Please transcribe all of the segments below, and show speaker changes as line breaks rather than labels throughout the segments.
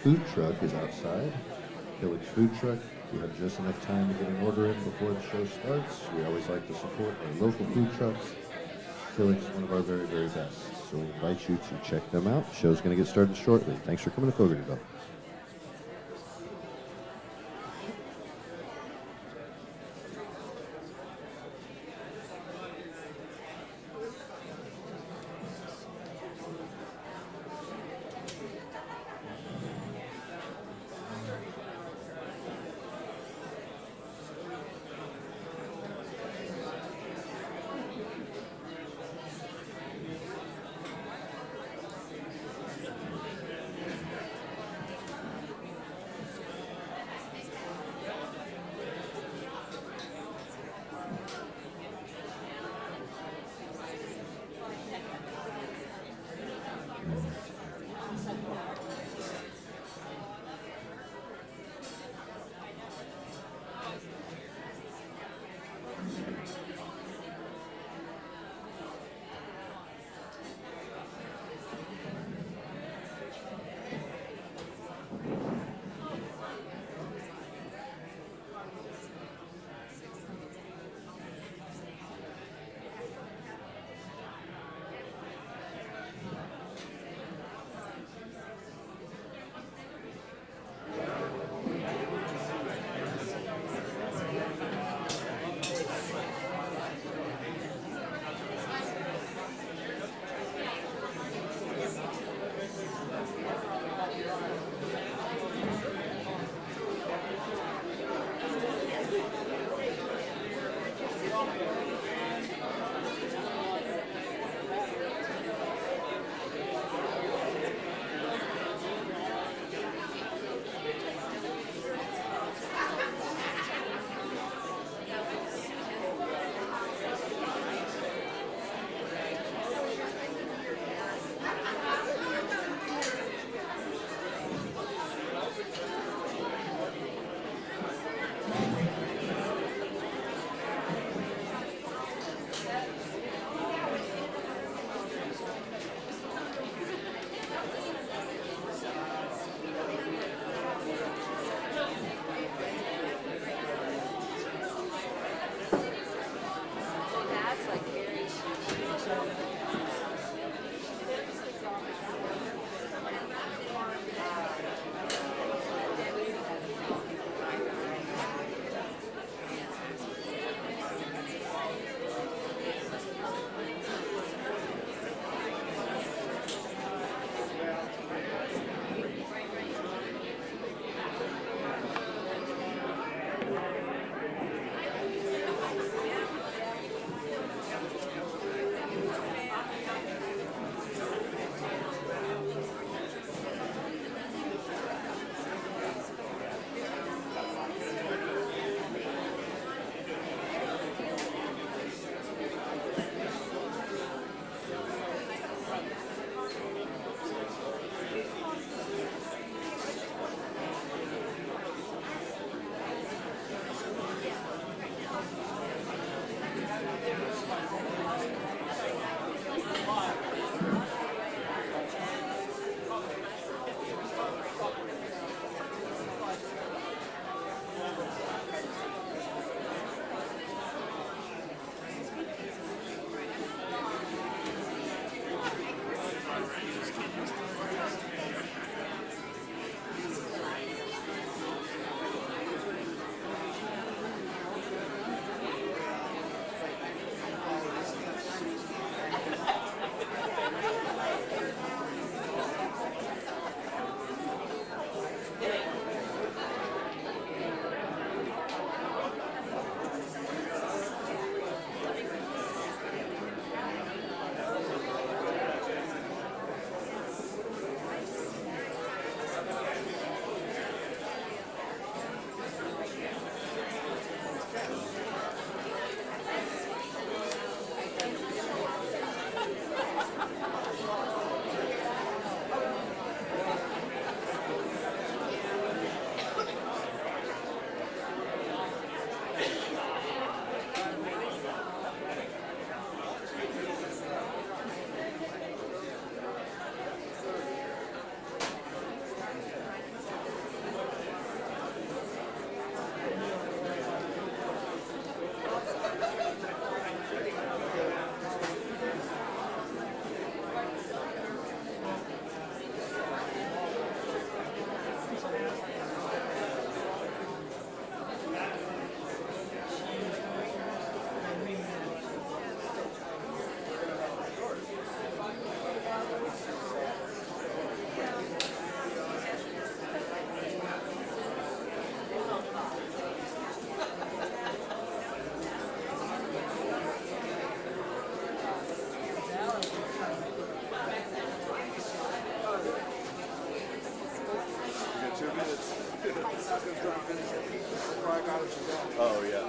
food truck is outside. Village food truck. We have just enough time to get an order in before the show starts. We always like to support our local food trucks. Village is one of our very, very best. So we invite you to check them out. The show's going to get started shortly. Thanks for coming to Fogartyville.
Oh, yeah.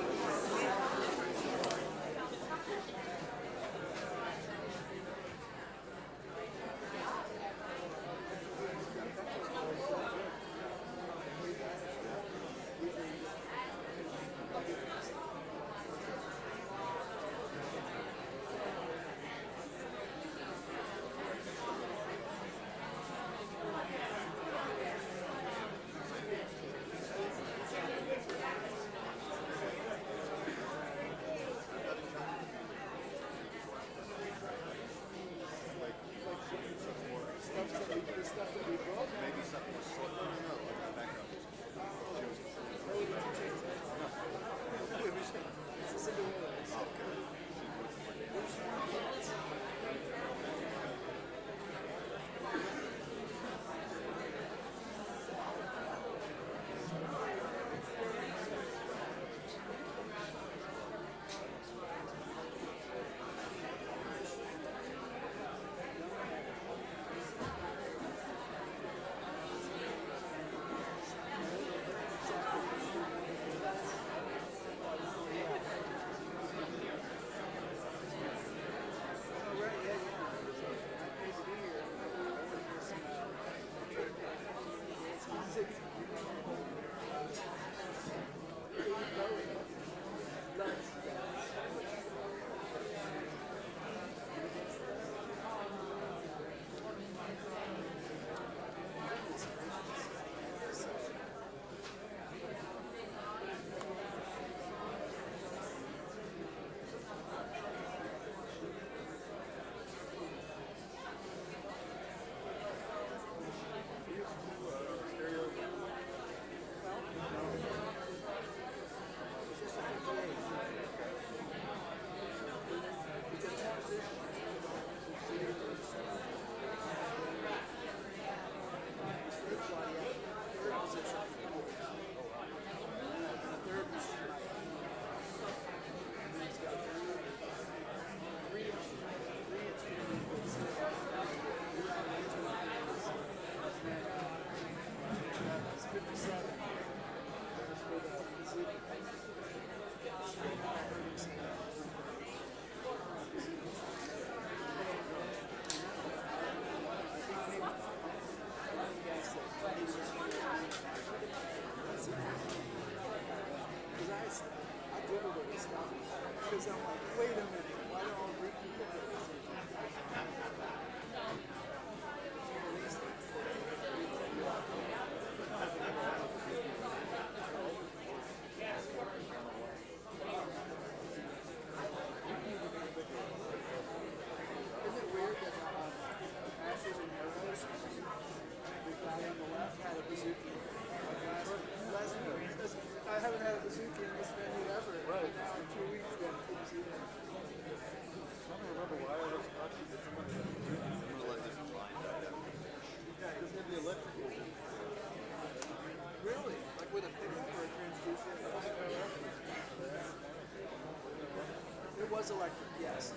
Was electric, yes.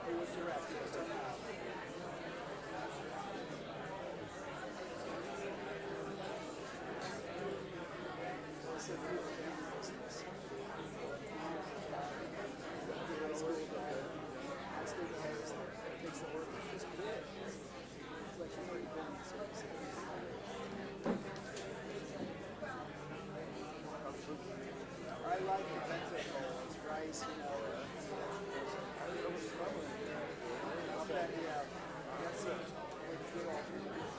It was direct. It was I like the bento bowl. It's rice, you know. I'll bet, yeah. That's a good alternative.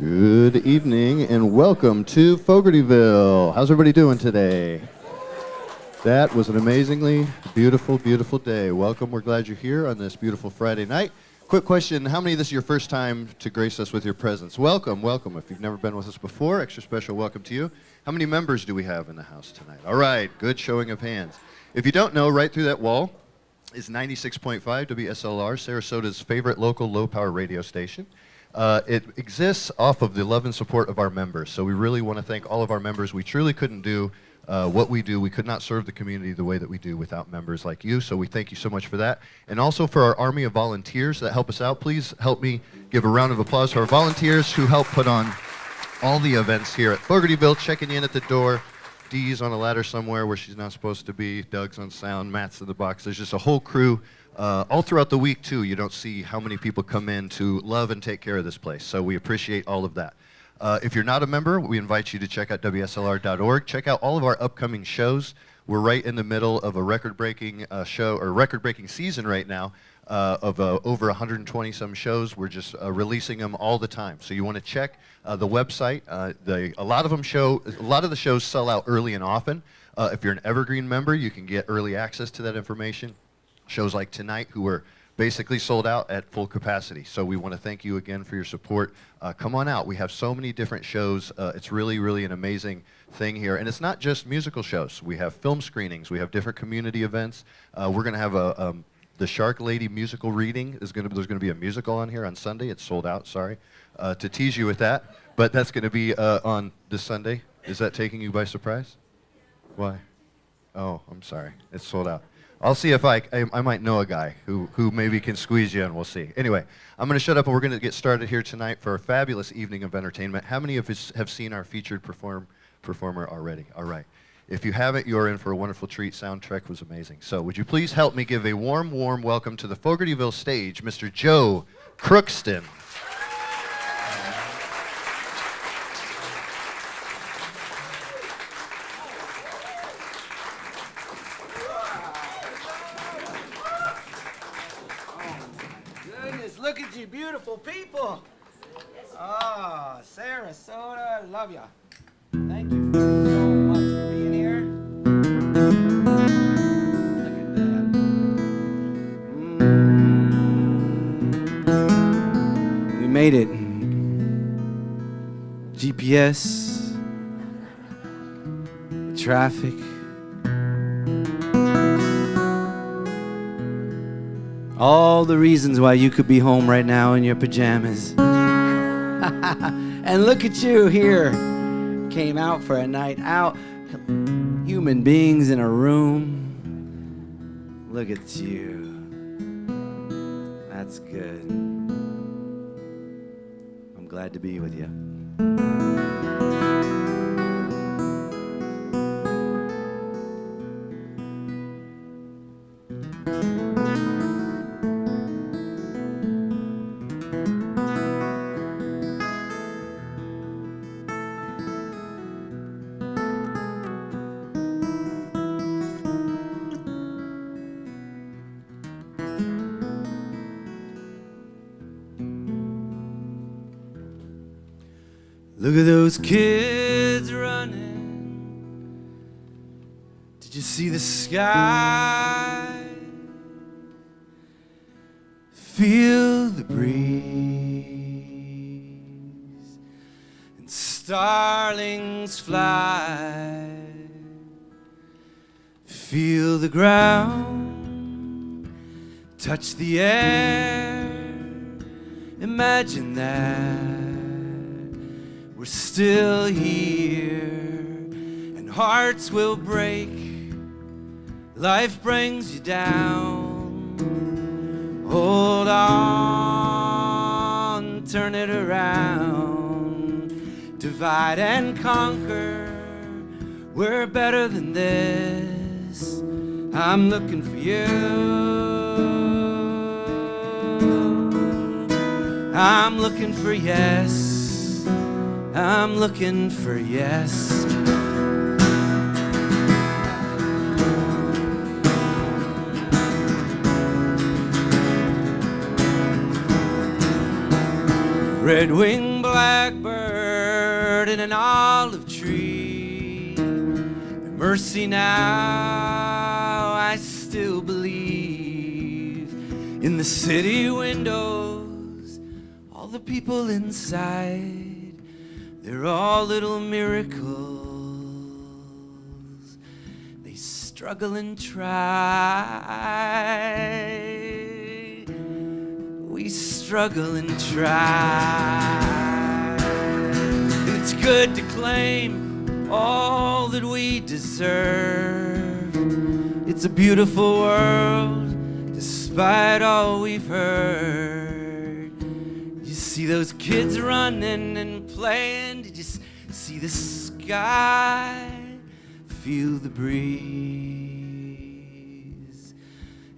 Good evening and welcome to Fogartyville. How's everybody doing today? That was an amazingly beautiful, beautiful day. Welcome. We're glad you're here on this beautiful Friday night. Quick question, how many of this is your first time to grace us with your presence? Welcome, welcome. If you've never been with us before, extra special welcome to you. How many members do we have in the house tonight? All right, good showing of hands. If you don't know, right through that wall is 96.5 WSLR, Sarasota's favorite local low-power radio station. It exists off of the love and support of our members, so we really want to thank all of our members. We truly couldn't do what we do. We could not serve the community the way that we do without members like you, so we thank you so much for that. And also for our army of volunteers that help us out, please help me give a round of applause for our volunteers who help put on all the events here at Fogartyville, checking in at the door. Dee's on a ladder somewhere where she's not supposed to be. Doug's on sound. Matt's in the box. There's just a whole crew. All throughout the week, too, you don't see how many people come in to love and take care of this place. So we appreciate all of that. If you're not a member, we invite you to check out WSLR.org. Check out all of our upcoming shows. We're right in the middle of a record-breaking show, or record-breaking season right now, of over 120-some shows. We're just releasing them all the time. So you want to check the website. A lot of the shows sell out early and often. If you're an Evergreen member, you can get early access to that information. Shows like tonight, who were basically sold out at full capacity. So we want to thank you again for your support. Come on out. We have so many different shows. It's really, really an amazing thing here. And it's not just musical shows. We have film screenings. We have different community events. We're going to have the Shark Lady musical reading. There's going to be a musical on here on Sunday. It's sold out, sorry, to tease you with that. But that's going to be on this Sunday. Is that taking you by surprise? Why? Oh, I'm sorry. It's sold out. I'll see if I might know a guy who maybe can squeeze you in. We'll see. Anyway, I'm going to shut up and we're going to get started here tonight for a fabulous evening of entertainment. How many of us have seen our featured performer already? All right. If you haven't, you're in for a wonderful treat. Soundtrack was amazing. So would you please help me give a warm, warm welcome to the Fogartyville stage, Mr. Joe Crookston.
Look at you beautiful people. Oh, Sarasota, I love ya. Thank you so much for being here. Look at that. We made it. GPS, traffic. All the reasons why you could be home right now in your pajamas. And look at you here. Came out for a night out. Human beings in a room. Look at you. That's good. I'm glad to be with you. Look at those kids running. Did you see the sky? Feel the breeze and starlings fly. Feel the ground touch the air. Imagine that we're still here, and hearts will break. Life brings you down. Hold on, turn it around. Divide and conquer. We're better than this. I'm looking for you. I'm looking for yes. I'm looking for yes. Red wing
blackbird in an olive tree. Mercy now, I still believe in the city windows, all the people inside, they're all little miracles. They struggle and try. We struggle and try. It's good to claim all that we deserve. It's a beautiful world, despite all we've heard. You see those kids running and playing. Did you see the sky? Feel the breeze.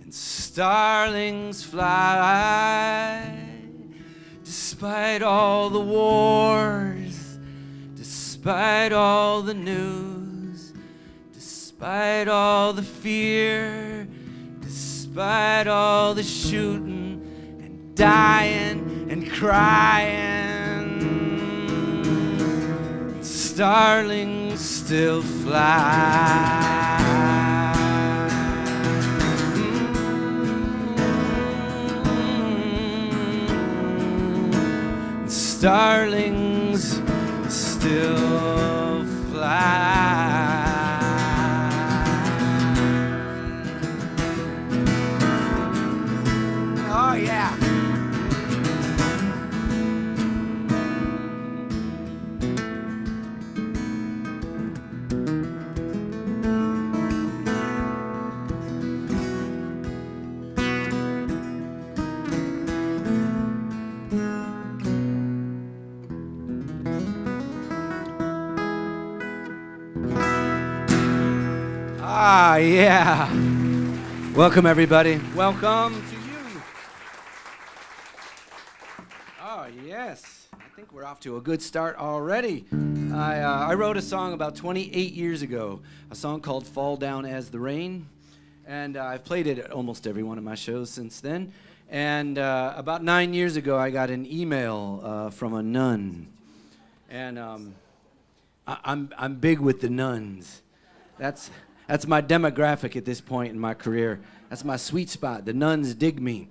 And starlings fly. Despite all the wars, despite all the news, despite all the fear, despite all the shooting and dying and crying, starlings still fly. Starlings still fly.
Oh, yeah.
Ah, yeah. Welcome, everybody. Welcome to you. Oh, yes. I think we're off to a good start already. I wrote a song about 28 years ago, a song called Fall Down as the Rain. And I've played it at almost every one of my shows since then. And about 9 years ago, I got an email from a nun. And I'm big with the nuns. That's my demographic at this point in my career. That's my sweet spot. The nuns dig me.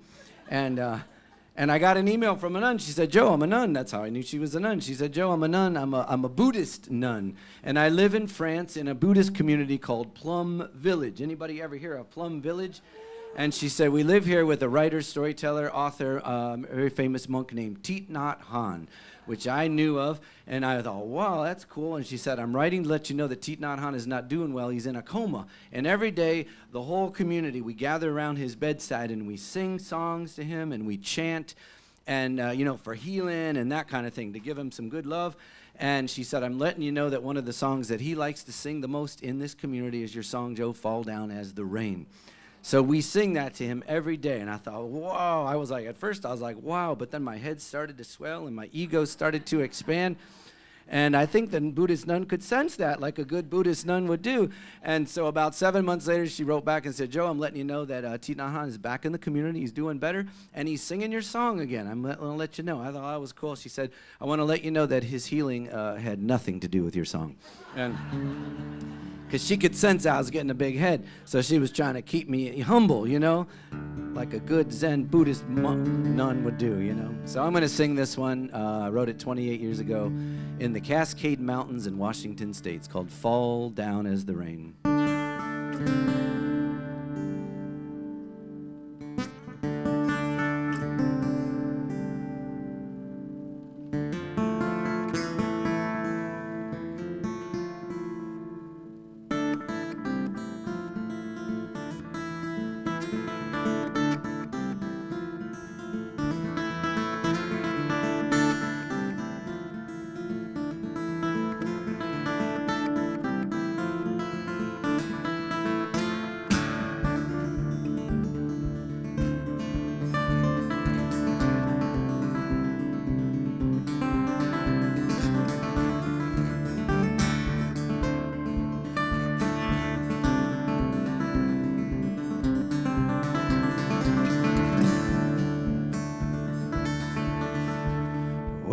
And I got an email from a nun. She said, Joe, I'm a nun. That's how I knew she was a nun. She said, Joe, I'm a nun. I'm a Buddhist nun. And I live in France in a Buddhist community called Plum Village. Anybody ever hear of Plum Village? And she said, we live here with a writer, storyteller, author, a very famous monk named Thich Nhat Hanh, which I knew of. And I thought, wow, that's cool. And she said, I'm writing to let you know that Thich Nhat Hanh is not doing well. He's in a coma. And every day, the whole community, we gather around his bedside and we sing songs to him and we chant and, for healing and that kind of thing, to give him some good love. And she said, I'm letting you know that one of the songs that he likes to sing the most in this community is your song, Joe, Fall Down as the Rain. So we sing that to him every day. And I thought, whoa. At first I was like, wow. But then my head started to swell and my ego started to expand. And I think the Buddhist nun could sense that, like a good Buddhist nun would do. And so about 7 months later, she wrote back and said, Joe, I'm letting you know that Thich Nhat Hanh is back in the community. He's doing better. And he's singing your song again. I'm going to let you know. I thought that was cool. She said, I want to let you know that his healing had nothing to do with your song. And because she could sense I was getting a big head. So she was trying to keep me humble, like a good Zen Buddhist nun would do, So I'm going to sing this one. I wrote it 28 years ago in the Cascade Mountains in Washington State. It's called Fall Down as the Rain.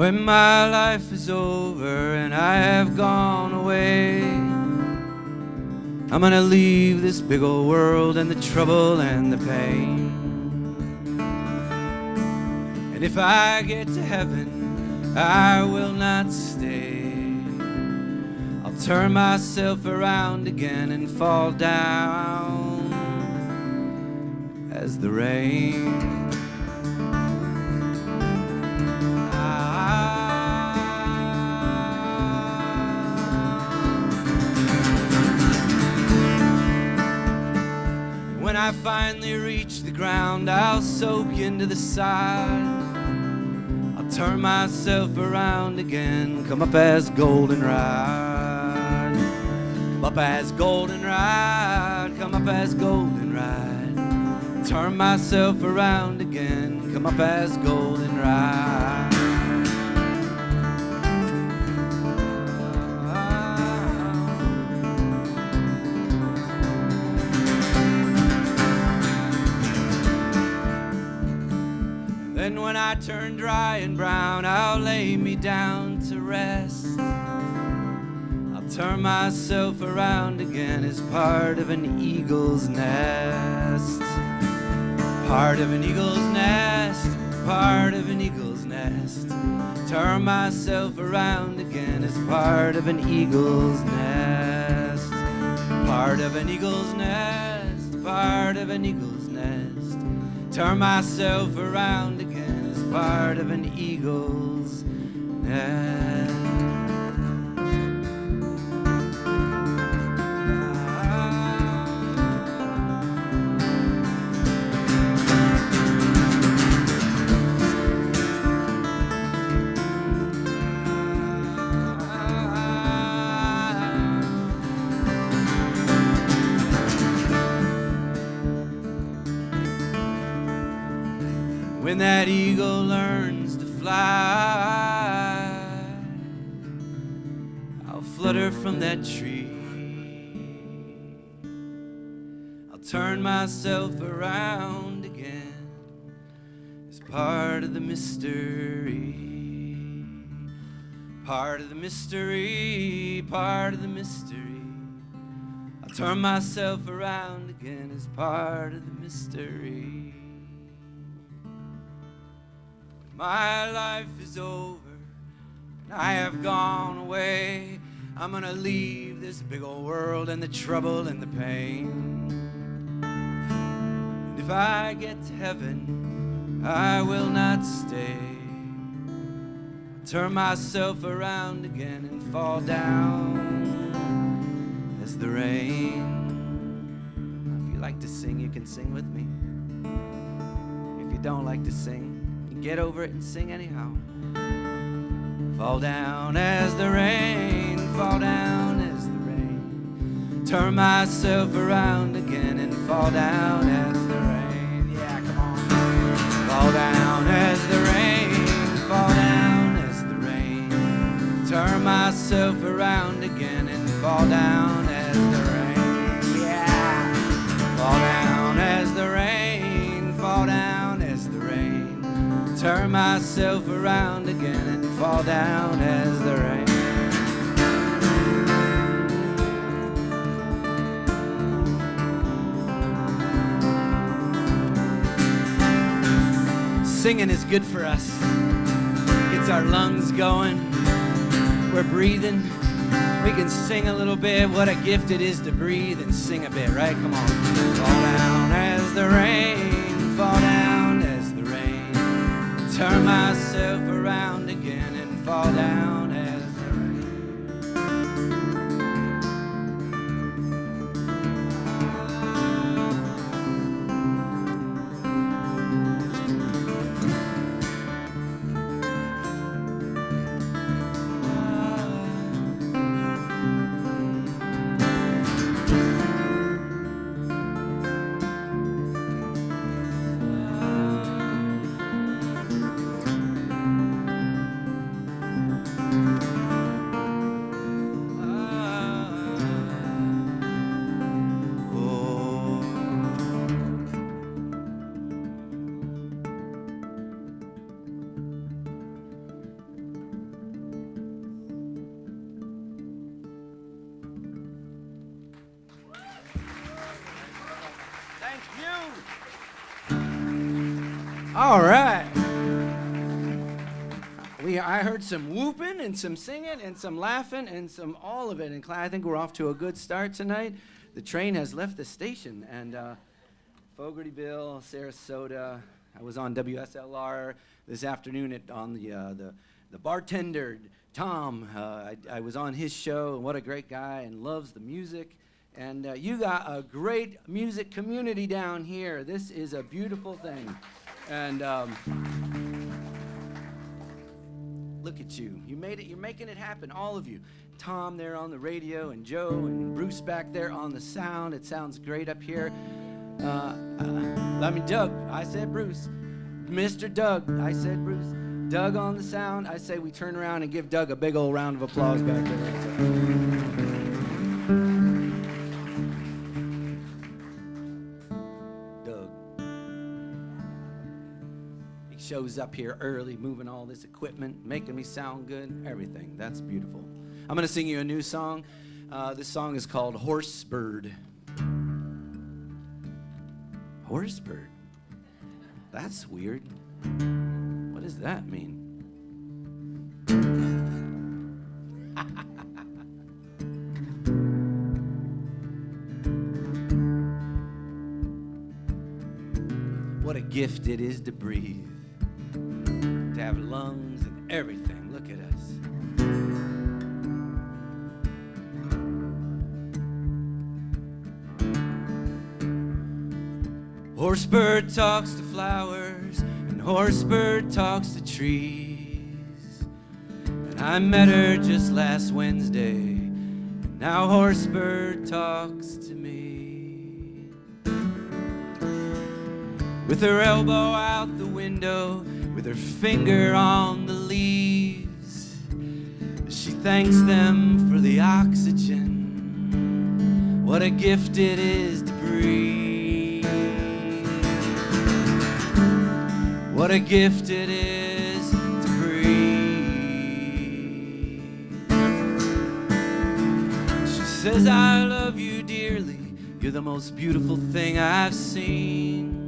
When my life is over and I have gone away, I'm gonna leave this big old world and the trouble and the pain. And if I get to heaven, I will not stay. I'll turn myself around again and fall down as the rain. When I finally reach the ground, I'll soak into the side. I'll turn myself around again, come up as goldenrod. Come up as goldenrod, come up as goldenrod. Turn myself around again, come up as goldenrod. Then when I turn dry and brown, I'll lay me down to rest. I'll turn myself around again as part of an eagle's nest. Part of an eagle's nest, part of an eagle's nest. Turn myself around again as part of an eagle's nest. Part of an eagle's nest, part of an eagle's nest. Turn myself around again as part of an eagle's nest. When that eagle learns to fly, I'll flutter from that tree. I'll turn myself around again as part of the mystery. Part of the mystery, part of the mystery. I'll turn myself around again as part of the mystery. My life is over, and I have gone away. I'm gonna leave this big old world and the trouble and the pain. And if I get to heaven, I will not stay. I'll turn myself around again and fall down as the rain. If you like to sing, you can sing with me. If you don't like to sing, get over it and sing anyhow. Fall down as the rain, fall down as the rain. Turn myself around again and fall down as the rain. Yeah, come on. Fall down as the rain, fall down as the rain. Turn myself around again and fall down as the rain. Yeah. Fall down as the rain, fall down as the rain. Turn myself around again and fall down as the rain. Singing is good for us. Gets our lungs going. We're breathing. We can sing a little bit. What a gift it is to breathe and sing a bit, right? Come on. Fall down as the rain, fall down as the rain. Turn myself around again and fall down as the rain. All right. I heard some whooping and some singing and some laughing and some all of it. And I think we're off to a good start tonight. The train has left the station. And Fogartyville, Sarasota. I was on WSLR this afternoon on the bartender, Tom. I was on his show, and what a great guy, and loves the music. And you got a great music community down here. This is a beautiful thing. And look at you. You made it. You're making it happen, all of you. Tom there on the radio, and Joe and Bruce back there on the sound. It sounds great up here. Doug. I said Bruce. Mr. Doug. I said Bruce. Doug on the sound. I say we turn around and give Doug a big old round of applause back there. Shows up here early, moving all this equipment, making me sound good, everything. That's beautiful. I'm going to sing you a new song. This song is called Horsebird. Horsebird? That's weird. What does that mean? What a gift it is to breathe. To have lungs and everything. Look at us. Horsebird talks to flowers, and horsebird talks to trees. And I met her just last Wednesday, and now horsebird talks to me. With her elbow out the window, with her finger on the leaves, she thanks them for the oxygen. What a gift it is to breathe. What a gift it is to breathe. She says, I love you dearly. You're the most beautiful thing I've seen.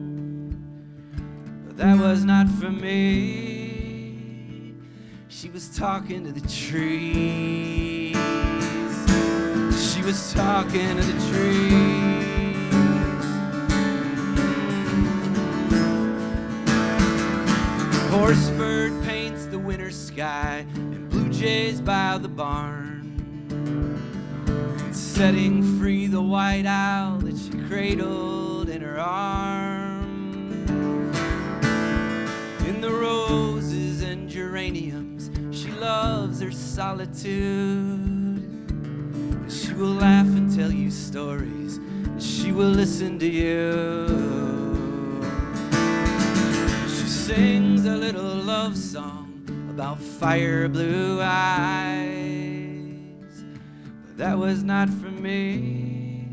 That was not for me. She was talking to the trees. She was talking to the trees. Horsebird paints the winter sky, and blue jays by the barn, and setting free the white owl that she cradled in her arms. The roses and geraniums, she loves her solitude. She will laugh and tell you stories, she will listen to you. She sings a little love song about fire blue eyes, but that was not for me.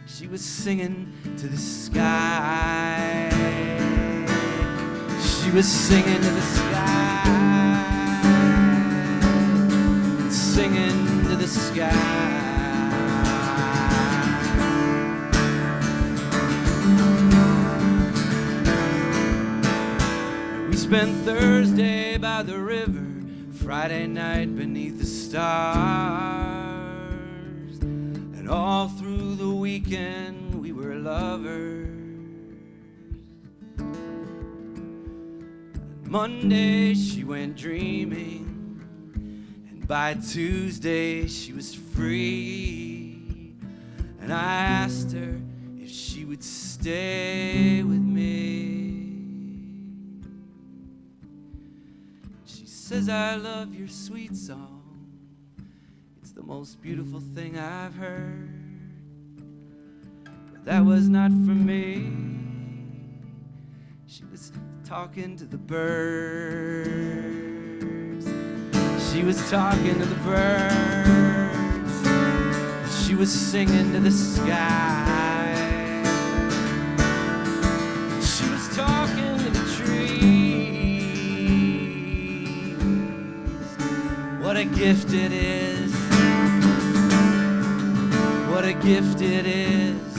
She was singing to the sky. She was singing to the sky, singing to the sky. We spent Thursday by the river, Friday night beneath the stars, and all through the weekend we were lovers. Monday she went dreaming, and by Tuesday she was free. And I asked her if she would stay with me. She says, I love your sweet song. It's the most beautiful thing I've heard. But that was not for me. She was talking to the birds. She was talking to the birds. She was singing to the sky. She was talking to the trees. What a gift it is. What a gift it is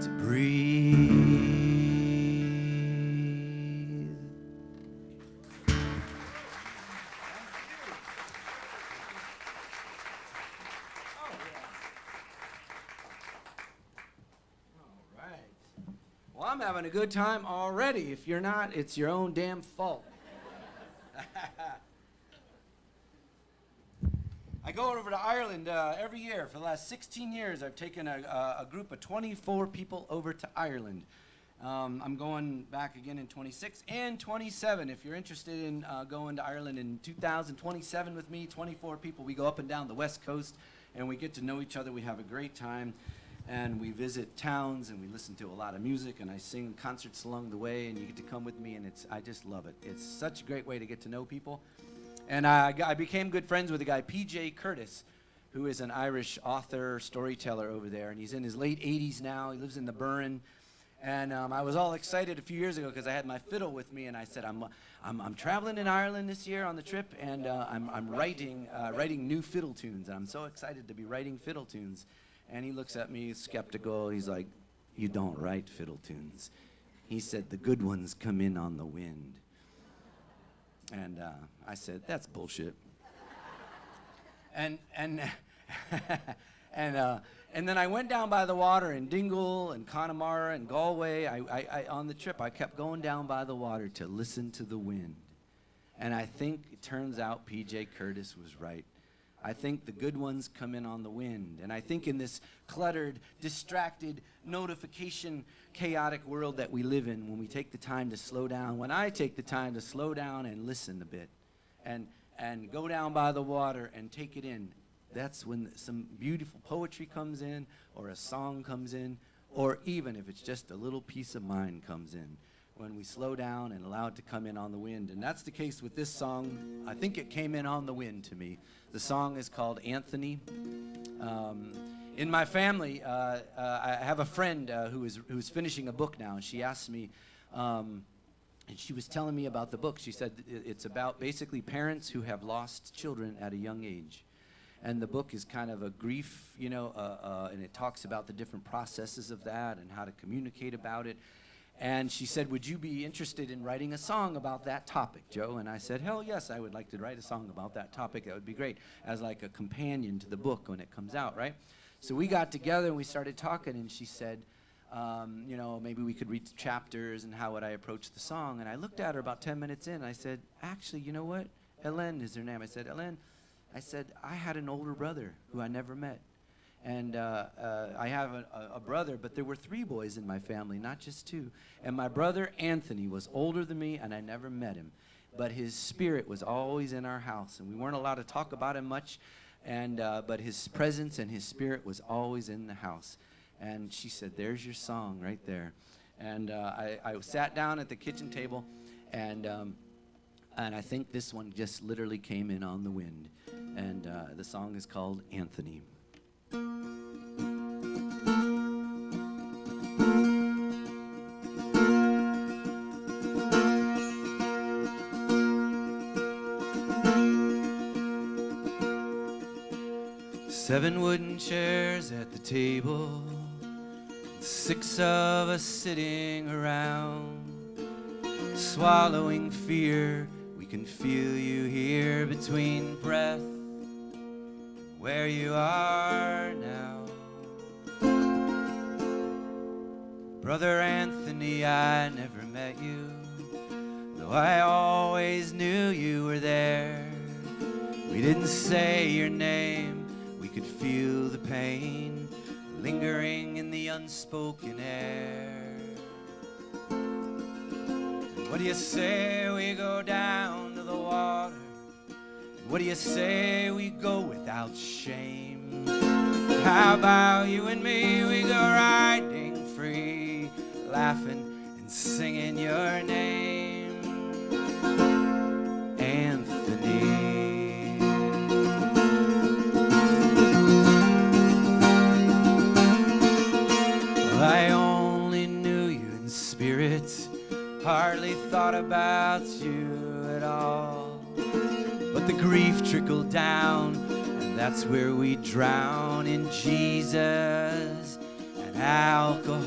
to breathe. I'm having a good time already. If you're not, it's your own damn fault. I go over to Ireland every year. For the last 16 years, I've taken a group of 24 people over to Ireland. I'm going back again in 26 and 27. If you're interested in going to Ireland in 2027 with me, 24 people, we go up and down the West Coast, and we get to know each other. We have a great time, and we visit towns, and we listen to a lot of music, and I sing concerts along the way, and you get to come with me, and I just love it. It's such a great way to get to know people. And I became good friends with a guy, P.J. Curtis, who is an Irish author, storyteller over there. And he's in his late 80s now. He lives in the Burren. And I was all excited a few years ago because I had my fiddle with me. And I said, I'm traveling in Ireland this year on the trip. And I'm writing new fiddle tunes. And I'm so excited to be writing fiddle tunes. And he looks at me skeptical. He's like, you don't write fiddle tunes. He said, the good ones come in on the wind. And I said, that's bullshit. And then I went down by the water in Dingle and Connemara and Galway. On the trip, I kept going down by the water to listen to the wind. And I think it turns out P.J. Curtis was right. I think the good ones come in on the wind. And I think in this cluttered, distracted, notification, chaotic world that we live in, when we take the time to slow down, when I take the time to slow down and listen a bit and go down by the water and take it in, that's when some beautiful poetry comes in, or a song comes in, or even if it's just a little piece of mind comes in, when we slow down and allow it to come in on the wind. And that's the case with this song. I think it came in on the wind to me. The song is called Anthony. In my family, I have a friend who's finishing a book now, and she asked me, and she was telling me about the book. She said it's about basically parents who have lost children at a young age. And the book is kind of a grief, and it talks about the different processes of that and how to communicate about it. And she said, would you be interested in writing a song about that topic, Joe? And I said, hell yes, I would like to write a song about that topic. That would be great, as like a companion to the book when it comes out, right? So we got together and we started talking, and she said, maybe we could read chapters and how would I approach the song. And I looked at her about 10 minutes in, and I said, actually, you know what? Ellen is her name. I said, Ellen, I had an older brother who I never met. And I have a brother, but there were 3 boys in my family, not just 2. And my brother, Anthony, was older than me, and I never met him. But his spirit was always in our house, and we weren't allowed to talk about him much. But his presence and his spirit was always in the house. And she said, there's your song right there. And I sat down at the kitchen table, and I think this one just literally came in on the wind. And the song is called Anthony. Seven wooden chairs at the table, 6 of us sitting around, swallowing fear. We can feel you here between breath, where you are now. Brother Anthony, I never met you, though I always knew you were there. We didn't say your name, we could feel the pain lingering in the unspoken air. And what do you say we go down to the water? And what do you say we go without shame? How about you and me, we go riding free, laughing and singing your name, Anthony. I only knew you in spirit, hardly thought about you at all. But the grief trickled down, and that's where we drown in Jesus and alcohol.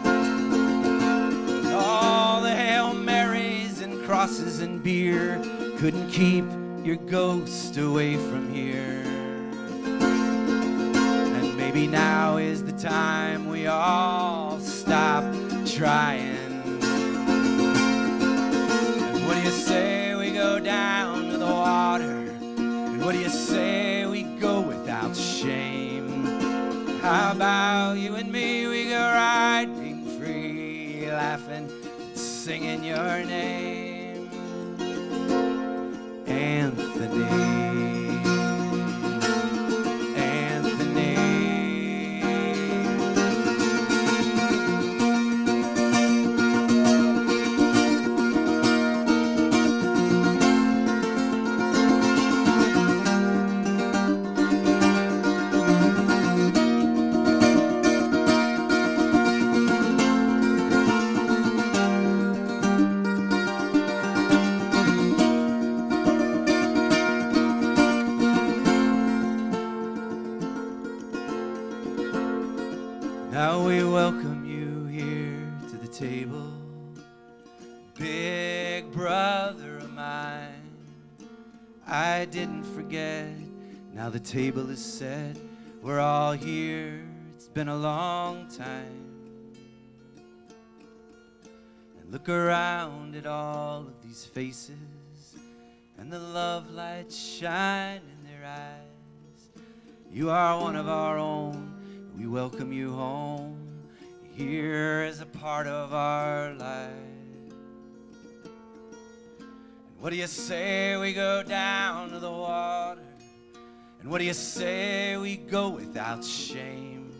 And all the Hail Marys and crosses and beer couldn't keep your ghost away from here. maybe now is the time we all stop trying. And what do you say we go down to the water? And what do you say we go without shame? How about you and me, we go riding free, laughing, singing your name, Anthony. Now we welcome you here to the table, big brother of mine. I didn't forget, now the table is set, we're all here, it's been a long time. And look around at all of these faces, and the love light shine in their eyes. You are one of our own, we welcome you home, here as a part of our life. And what do you say we go down to the water? And what do you say we go without shame?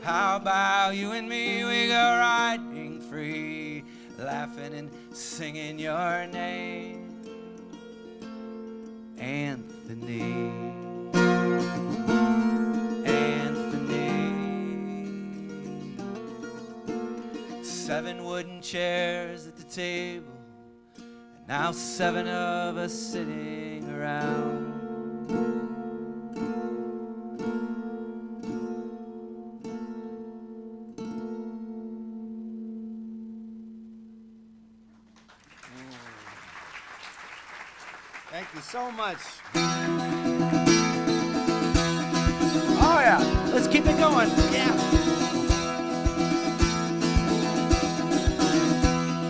How about you and me, we go riding free, laughing and singing your name, Anthony. 7 wooden chairs at the table, and now 7 of us sitting around.
Thank you so much. Oh yeah, let's keep it going. Yeah.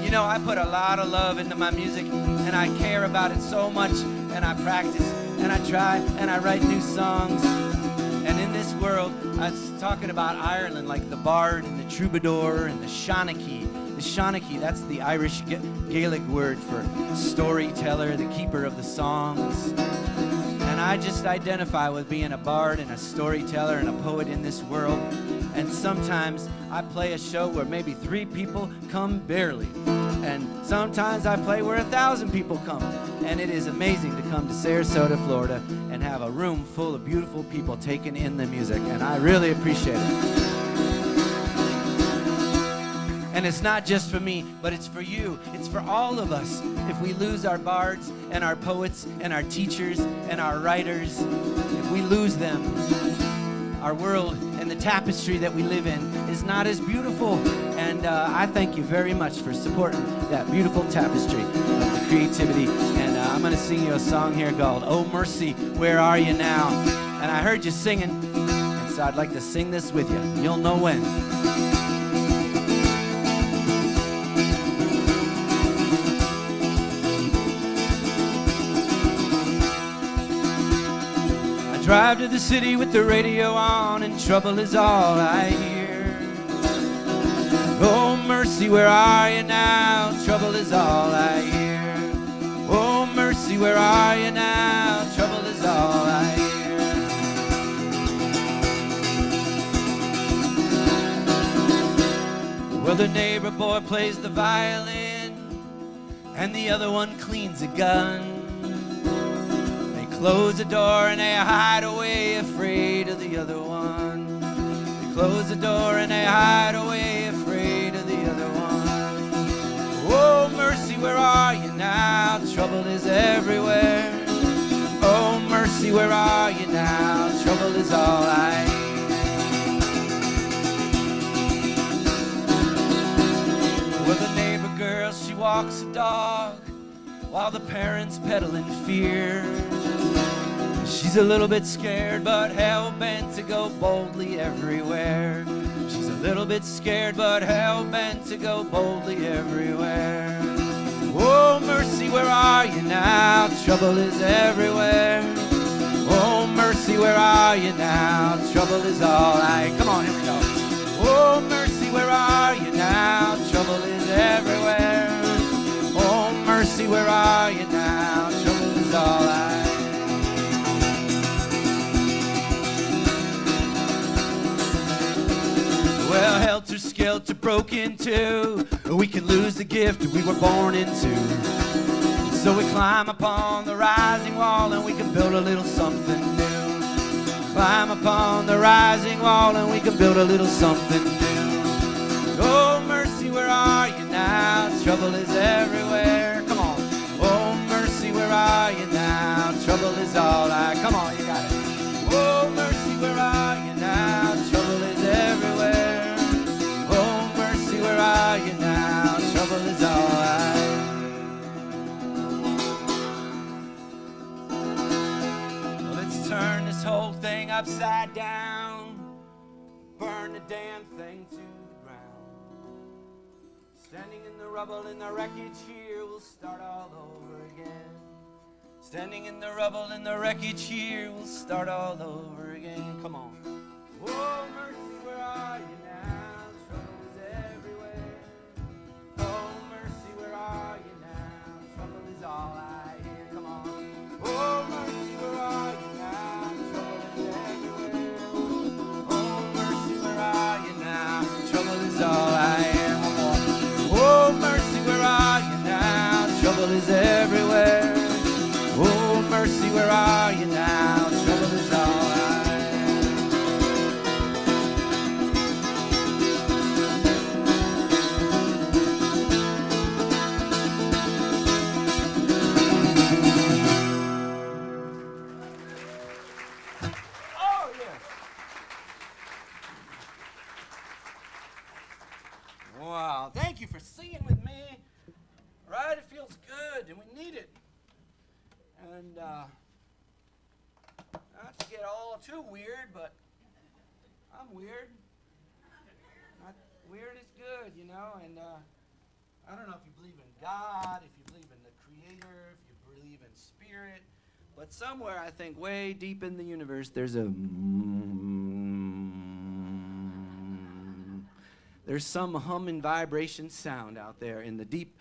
You know, I put a lot of love into my music, and I care about it so much, and I practice, and I try, and I write new songs. And in this world, I was talking about Ireland, like the bard and the troubadour and the Shanachie. The Shanachie, that's the Irish Gaelic word for storyteller, the keeper of the songs. And I just identify with being a bard and a storyteller and a poet in this world. And sometimes I play a show where maybe 3 people come barely. And sometimes I play where 1,000 people come. And it is amazing to come to Sarasota, Florida, and have a room full of beautiful people taking in the music. And I really appreciate it. And it's not just for me, but it's for you. It's for all of us. If we lose our bards and our poets and our teachers and our writers, if we lose them, our world and the tapestry that we live in is not as beautiful. And I thank you very much for supporting that beautiful tapestry of the creativity. And I'm going to sing you a song here called Oh Mercy, Where Are You Now? And I heard you singing, and so I'd like to sing this with you. You'll know when. Drive to the city with the radio on, and trouble is all I hear. Oh mercy, where are you now? Trouble is all I hear. Oh mercy, where are you now? Trouble is all I hear. Well, the neighbor boy plays the violin, and the other one cleans a gun. Close the door and they hide away, afraid of the other one. They close the door and they hide away, afraid of the other one. Oh mercy, where are you now? Trouble is everywhere. Oh mercy, where are you now? Trouble is all I need. Well, the neighbor girl, she walks a dog, while the parents pedal in fear. She's She's a little bit scared, but hell-bent to go boldly everywhere. She's a little bit scared, but hell-bent to go boldly everywhere. Oh, mercy, where are you now? Trouble is everywhere. Oh, mercy, where are you now? Trouble is all I... Come on, here we go. Oh, mercy, where are you now? Trouble is everywhere. Oh, mercy, where are you now? Trouble is all I... Well, helter-skelter broke into. We can lose the gift we were born into. So we climb upon the rising wall and we can build a little something new. Climb upon the rising wall and we can build a little something new. Oh, mercy, where are you now? Trouble is everywhere. Come on. Oh, mercy, where are you now? Trouble is all I... Come on, you got it. Oh, mercy, where are you now? Trouble is everywhere. Oh, mercy, where are you now? Trouble is all I... Well, let's turn this whole thing upside down. Burn the damn thing to the ground. Standing in the rubble in the wreckage here, we'll start all over again. Standing in the rubble in the wreckage here, we'll start all over again. Come on. Oh, mercy, where are you now? Trouble is everywhere. Oh, mercy, where are you now? Trouble is all I hear. Come on. Oh, mercy, where are you now? Trouble is everywhere. Oh, mercy, where are you now? Trouble is all I hear. One more. Oh, mercy, where are you now? Trouble is everywhere. Oh, mercy, where are you now? Trouble is all I... Oh, yeah. Wow, thank you for singing with me. Right? It feels good, and we need it. And not to get all too weird, but I'm weird. Not weird is good, you know. And I don't know if you believe in God, if you believe in the Creator, if you believe in spirit, but somewhere I think way deep in the universe there's some hum and vibration sound out there in the deep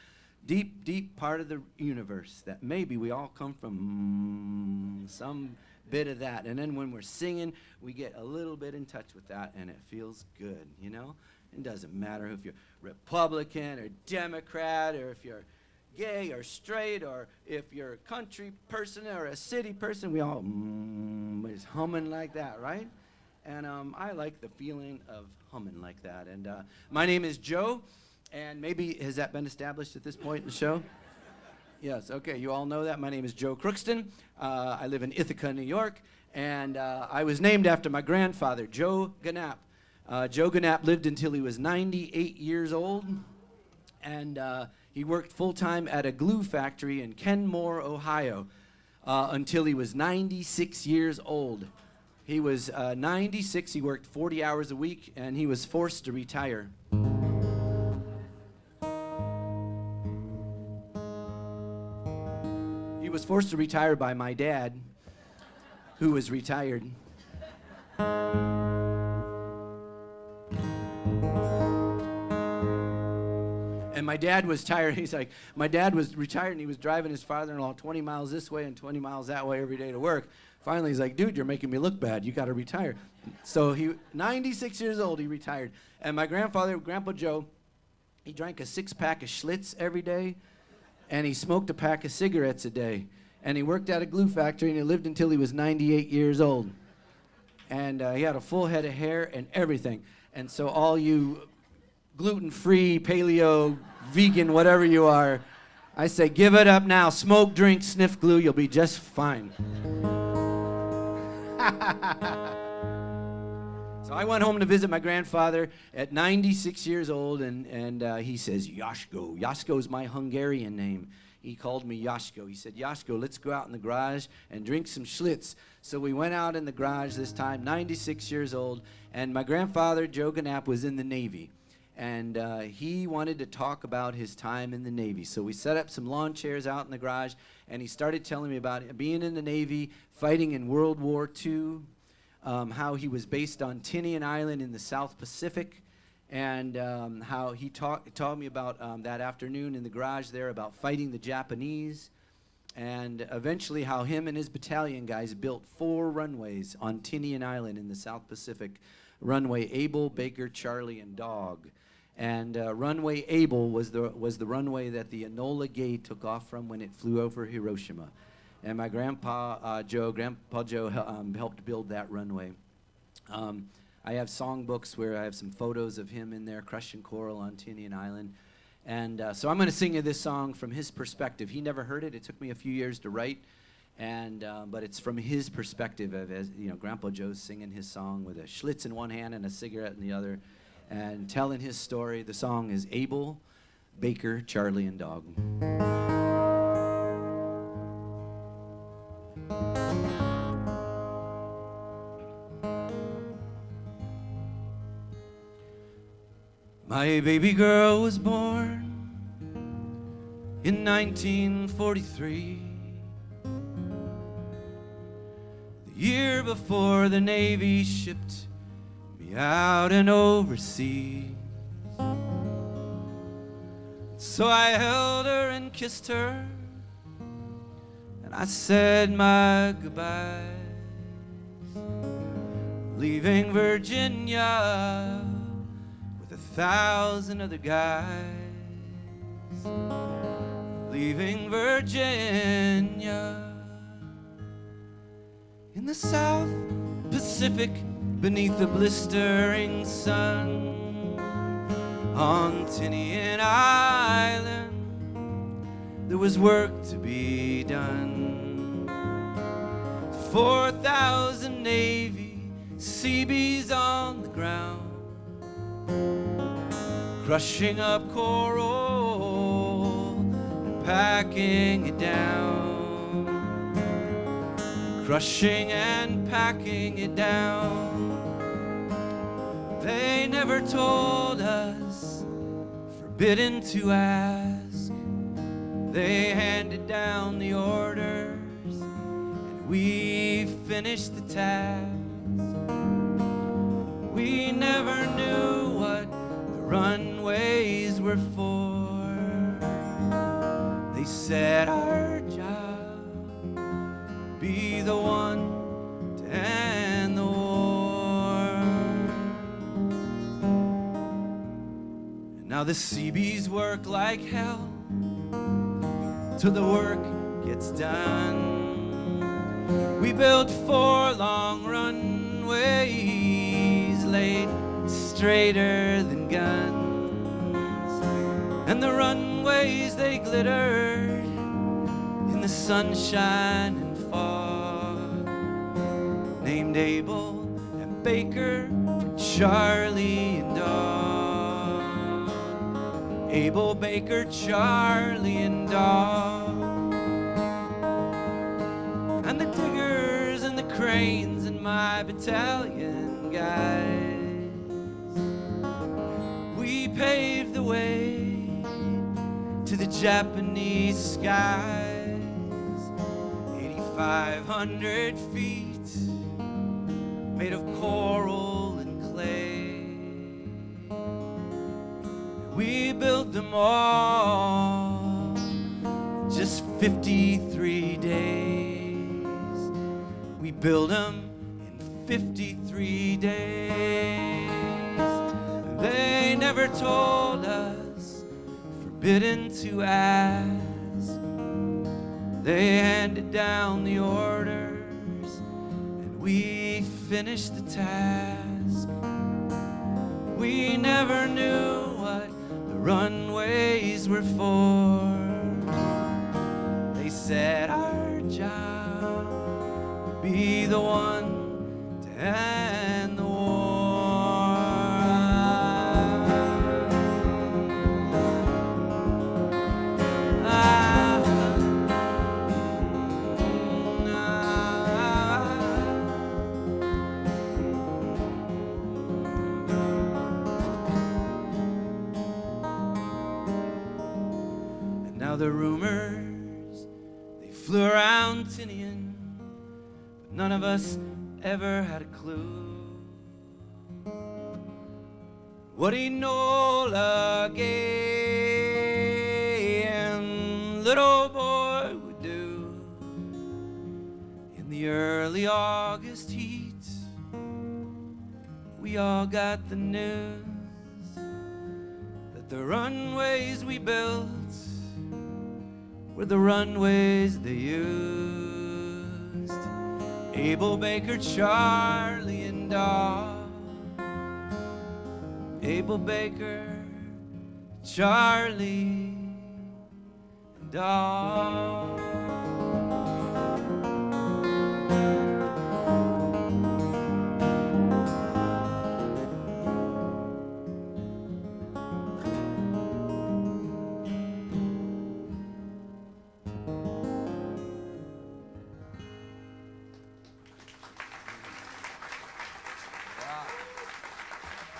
part of the universe that maybe we all come from some bit of that. And then when we're singing, we get a little bit in touch with that, and it feels good, you know? It doesn't matter if you're Republican or Democrat, or if you're gay or straight, or if you're a country person or a city person. We all is humming like that, right? And I like the feeling of humming like that. And my name is Joe. And maybe, has that been established at this point in the show? Yes, okay, you all know that. My name is Joe Crookston. I live in Ithaca, New York, and I was named after my grandfather, Joe Knapp. Joe Knapp lived until he was 98 years old, and he worked full-time at a glue factory in Kenmore, Ohio, until he was 96 years old. He was 96, he worked 40 hours a week, and he was forced to retire. He was forced to retire by my dad, who was retired. And my dad was tired. He's like, my dad was retired and he was driving his father-in-law 20 miles this way and 20 miles that way every day to work. Finally, he's like, dude, you're making me look bad. You got to retire. So 96 years old, he retired. And my grandfather, Grandpa Joe, he drank a 6-pack of Schlitz every day, and he smoked a pack of cigarettes a day. And he worked at a glue factory, and he lived until he was 98 years old. And he had a full head of hair and everything. And so all you gluten-free, paleo, vegan, whatever you are, I say, give it up now. Smoke, drink, sniff glue. You'll be just fine. So I went home to visit my grandfather at 96 years old, and he says, Jasko. Jasko's my Hungarian name.
he called me Yashko. He said, Yashko, let's go out in the garage and drink some Schlitz. So we went out in the garage this time, 96 years old, and my grandfather, Joe Knapp, was in the Navy. And he wanted to talk about his time in the Navy. So we set up some lawn chairs out in the garage, and he started telling me about being in the Navy, fighting in World War II, how he was based on Tinian Island in the South Pacific, and how he taught me about that afternoon in the garage there about fighting the Japanese, and eventually how him and his battalion guys built 4 runways on Tinian Island in the South Pacific. Runway Able, Baker, Charlie, and Dog. And runway Able was the runway that the Enola Gay took off from when it flew over Hiroshima. And my Grandpa Joe helped build that runway. I have songbooks where I have some photos of him in there crushing coral on Tinian Island. And so I'm going to sing you this song from his perspective. He never heard it. It took me a few years to write. And but it's from his perspective of, as you know, Grandpa Joe's singing his song with a Schlitz in one hand and a cigarette in the other, and telling his story. The song is Abel, Baker, Charlie, and Dog. My baby girl was born in 1943. Year before the Navy shipped me out and overseas. So I held her and kissed her, and I said my goodbyes, leaving Virginia with 1,000 other guys, leaving Virginia in the South Pacific beneath the blistering sun. On Tinian Island there was work to be done. 4,000 Navy Seabees on the ground, crushing up coral and packing it down. Crushing and packing it down. They never told us, forbidden to ask. They handed down the orders, and we finished the task. We never knew what the runways were for. They said our job be the one to end the war. And now the Seabees work like hell till the work gets done. We built 4 long runways laid straighter than guns, and the runways they glittered in the sunshine and fog, named Abel and Baker for Charlie and Dog. Abel, Baker, Charlie, and Dog. And the diggers and the cranes and my battalion guys, we paved the way to the Japanese skies. 500 feet made of coral and clay. We built them all in just 53 days. We built them in 53 days. They never told us, forbidden to ask. They handed down the orders, and we finished the task. We never knew what the runways were for. They said our job would be the one to end the war. Ah.
the rumors, they flew around Tinian, but none of us ever had a clue what Enola Gay and little boy would do in the early August heat. We all got the news that the runways we built were the runways they used. Abel Baker, Charlie, and Daw. Abel Baker, Charlie, and Daw.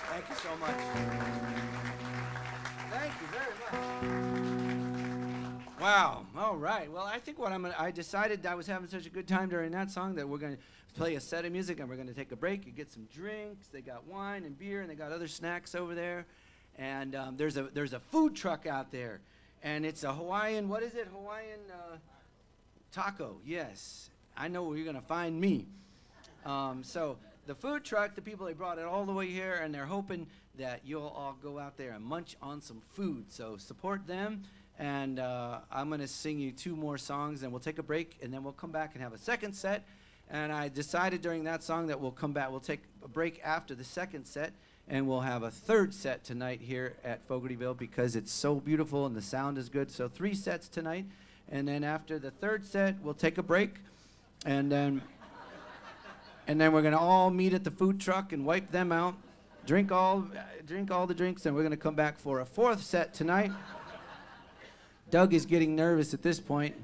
Thank you so much. Thank you very much. Wow. All right. Well, I think I decided I was having such a good time during that song that we're going to play a set of music and we're going to take a break and get some drinks. They got wine and beer and they got other snacks over there. And there's a food truck out there. And it's a Hawaiian, what is it? Hawaiian taco. Yes. I know where you're going to find me. So the food truck, the people, they brought it all the way here, and they're hoping that you'll all go out there and munch on some food. So support them, and I'm going to sing you 2 more songs, and we'll take a break, and then we'll come back and have a second set. And I decided during that song that we'll come back. We'll take a break after the second set, and we'll have a third set tonight here at Fogartyville because it's so beautiful and the sound is good. So 3 sets tonight, and then after the third set, we'll take a break, and then we're going to all meet at the food truck and wipe them out, drink all the drinks, and we're going to come back for a 4th set tonight. Doug is getting nervous at this point,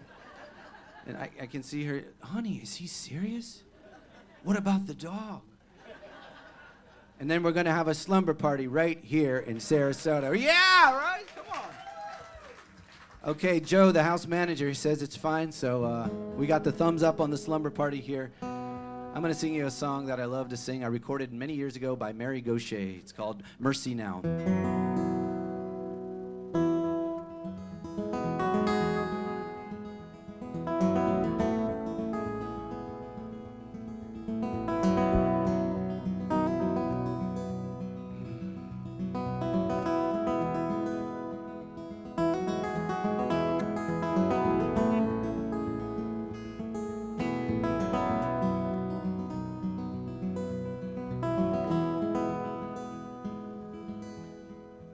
and I can see her. Honey, is he serious? What about the dog? And then we're going to have a slumber party right here in Sarasota. Yeah, right? Come on. Okay, Joe, the house manager, he says it's fine, so we got the thumbs up on the slumber party here. I'm going to sing you a song that I love to sing. I recorded many years ago by Mary Gaucher. It's called Mercy Now.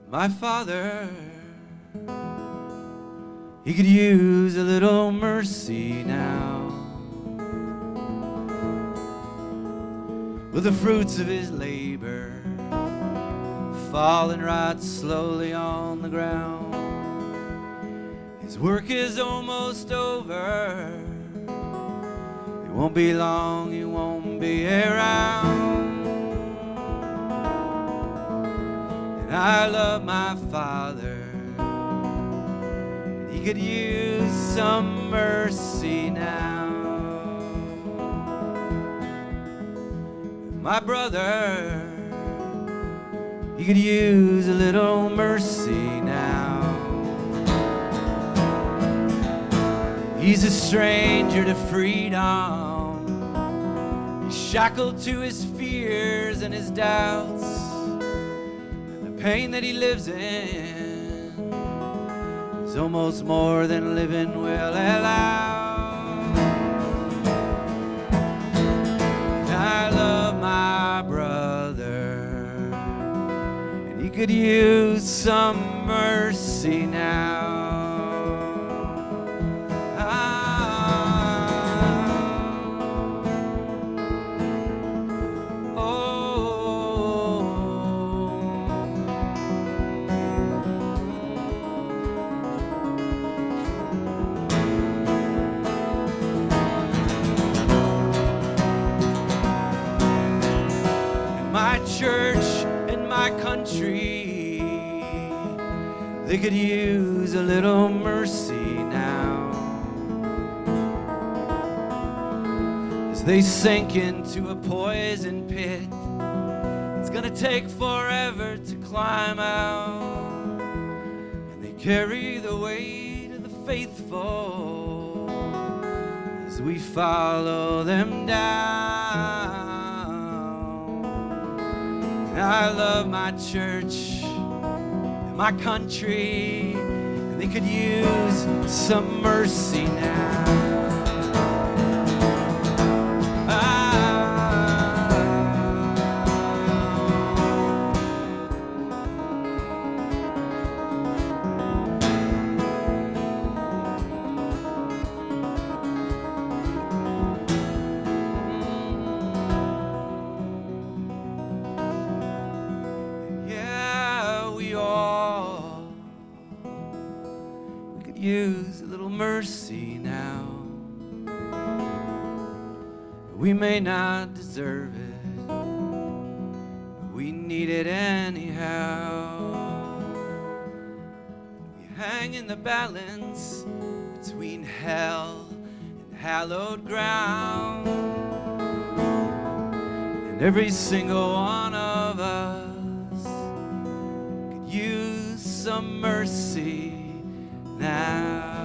My father, he could use a little mercy now. With the fruits of his labor falling right slowly on the ground. His work is almost over. It won't be long, he won't be around. I love my father, and he could use some mercy now. My brother, he could use a little mercy now. He's a stranger to freedom. He's shackled to his fears and his doubts. Pain that he lives in is almost more than living will allow. I love my brother, and he could use some mercy now. Church and my country, they could use a little mercy they sink into a poison pit. It's gonna take forever to climb out, and they carry the weight of the faithful as we follow them down. And I love my church and my country, and they could use some mercy now. Use a little mercy now. We may not deserve it, but we need it anyhow. We hang in the balance between hell and hallowed ground, and every single one of us could use some mercy now.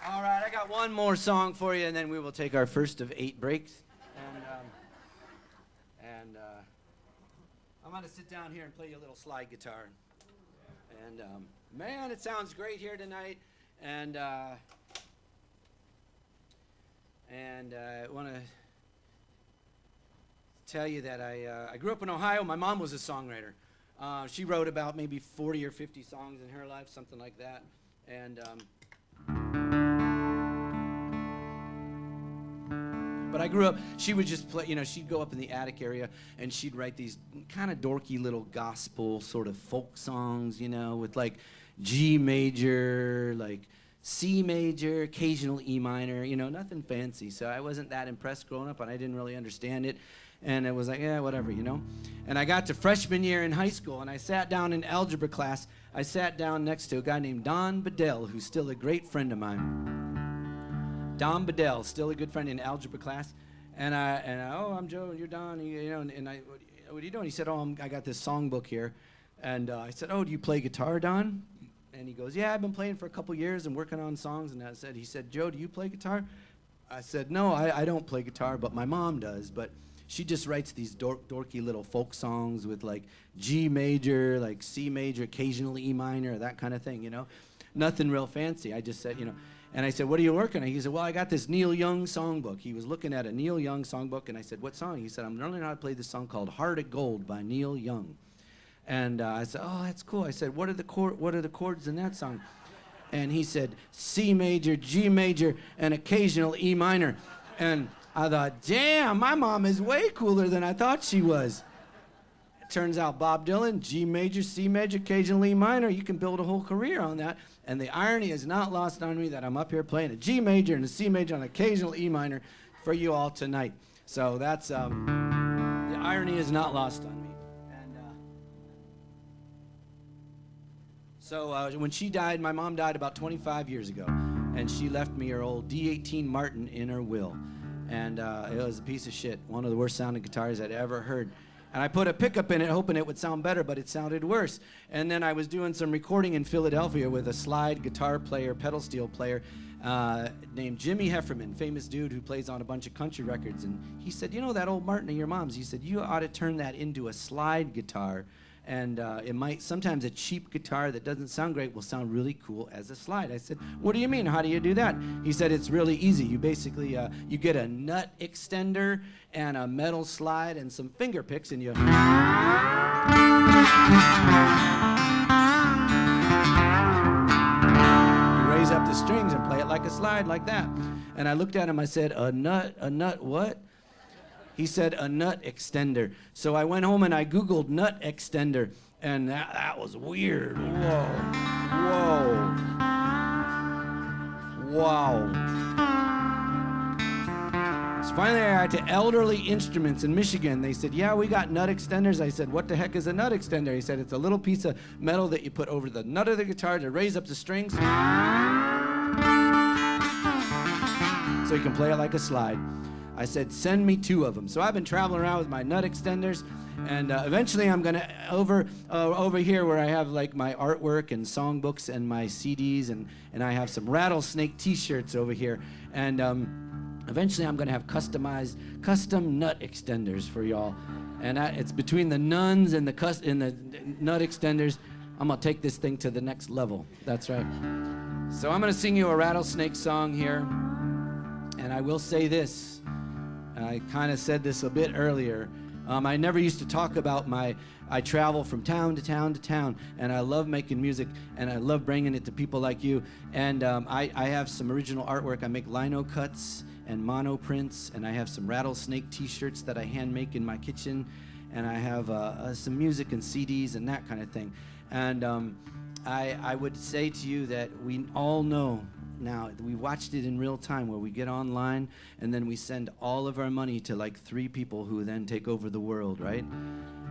All right, I got one more song for you, and then we will take our first of 8 breaks. And I'm going to sit down here and play you a little slide guitar. And man, it sounds great here tonight. And I want to tell you that I grew up in Ohio. My mom was a songwriter. She wrote about maybe 40 or 50 songs in her life, something like that. And but I grew up, she would just play, she'd go up in the attic area and she'd write these kind of dorky little gospel sort of folk songs, with like G major, like C major, occasional E minor, nothing fancy. So I wasn't that impressed growing up, and I didn't really understand it. And it was like, yeah, whatever, And I got to freshman year in high school, and I sat down in algebra class. I sat down next to a guy named Don Bedell, who's still a great friend of mine. Don Bedell, still a good friend in algebra class. And oh, I'm Joe, and you're Don, and I, what are you doing? He said, I got this songbook here. And I said, oh, do you play guitar, Don? And he goes, yeah, I've been playing for a couple years and working on songs. And he said, Joe, do you play guitar? I said, no, I don't play guitar, but my mom does. But she just writes these dorky little folk songs with like G major, like C major, occasionally E minor, that kind of thing, Nothing real fancy. I just said, And I said, what are you working on? He said, well, I got this Neil Young songbook. He was looking at a Neil Young songbook, and I said, what song? He said, I'm learning how to play this song called Heart of Gold by Neil Young. And I said, oh, that's cool. I said, what are the chords in that song? And he said, C major, G major, and occasional E minor. And I thought, damn, my mom is way cooler than I thought she was. It turns out Bob Dylan, G major, C major, occasional E minor, you can build a whole career on that. And the irony is not lost on me that I'm up here playing a G major and a C major and an occasional E minor for you all tonight. So that's, the irony is not lost on me. And so when she died, my mom died about 25 years ago. And she left me her old D18 Martin in her will. And it was a piece of shit, one of the worst sounding guitars I'd ever heard. And I put a pickup in it hoping it would sound better, but it sounded worse. And then I was doing some recording in Philadelphia with a slide guitar player, pedal steel player, named Jimmy Hefferman, famous dude who plays on a bunch of country records. And he said, that old Martin of your mom's, he said, you ought to turn that into a slide guitar. And it might, sometimes a cheap guitar that doesn't sound great will sound really cool as a slide. I said, what do you mean? How do you do that? He said, it's really easy. You basically, you get a nut extender and a metal slide and some finger picks, and you raise up the strings and play it
like a slide, like that. And I looked at him, I said, a nut what? He said, a nut extender. So I went home and I Googled nut extender, and that was weird. Whoa. Wow. So finally I got to Elderly Instruments in Michigan. They said, yeah, we got nut extenders. I said, what the heck is a nut extender? He said, it's a little piece of metal that you put over the nut of the guitar to raise up the strings so you can play it like a slide. I said, send me 2 of them. So I've been traveling around with my nut extenders, and eventually I'm gonna over here where I have like my artwork and songbooks and my CDs, and I have some Rattlesnake t-shirts over here, and eventually I'm gonna have custom nut extenders for y'all, and it's between the nuns and the nut extenders. I'm gonna take this thing to the next level. That's right. So I'm gonna sing you a Rattlesnake song here, and I will say this. I kind of said this a bit earlier. I never used to talk about I travel from town to town to town, and I love making music, and I love bringing it to people like you. And I have some original artwork. I make lino cuts and mono prints, and I have some Rattlesnake t-shirts that I hand make in my kitchen, and I have some music and CDs and that kind of thing. And I would say to you that we all know now, we watched it in real time where we get online and then we send all of our money to like 3 people who then take over the world, right?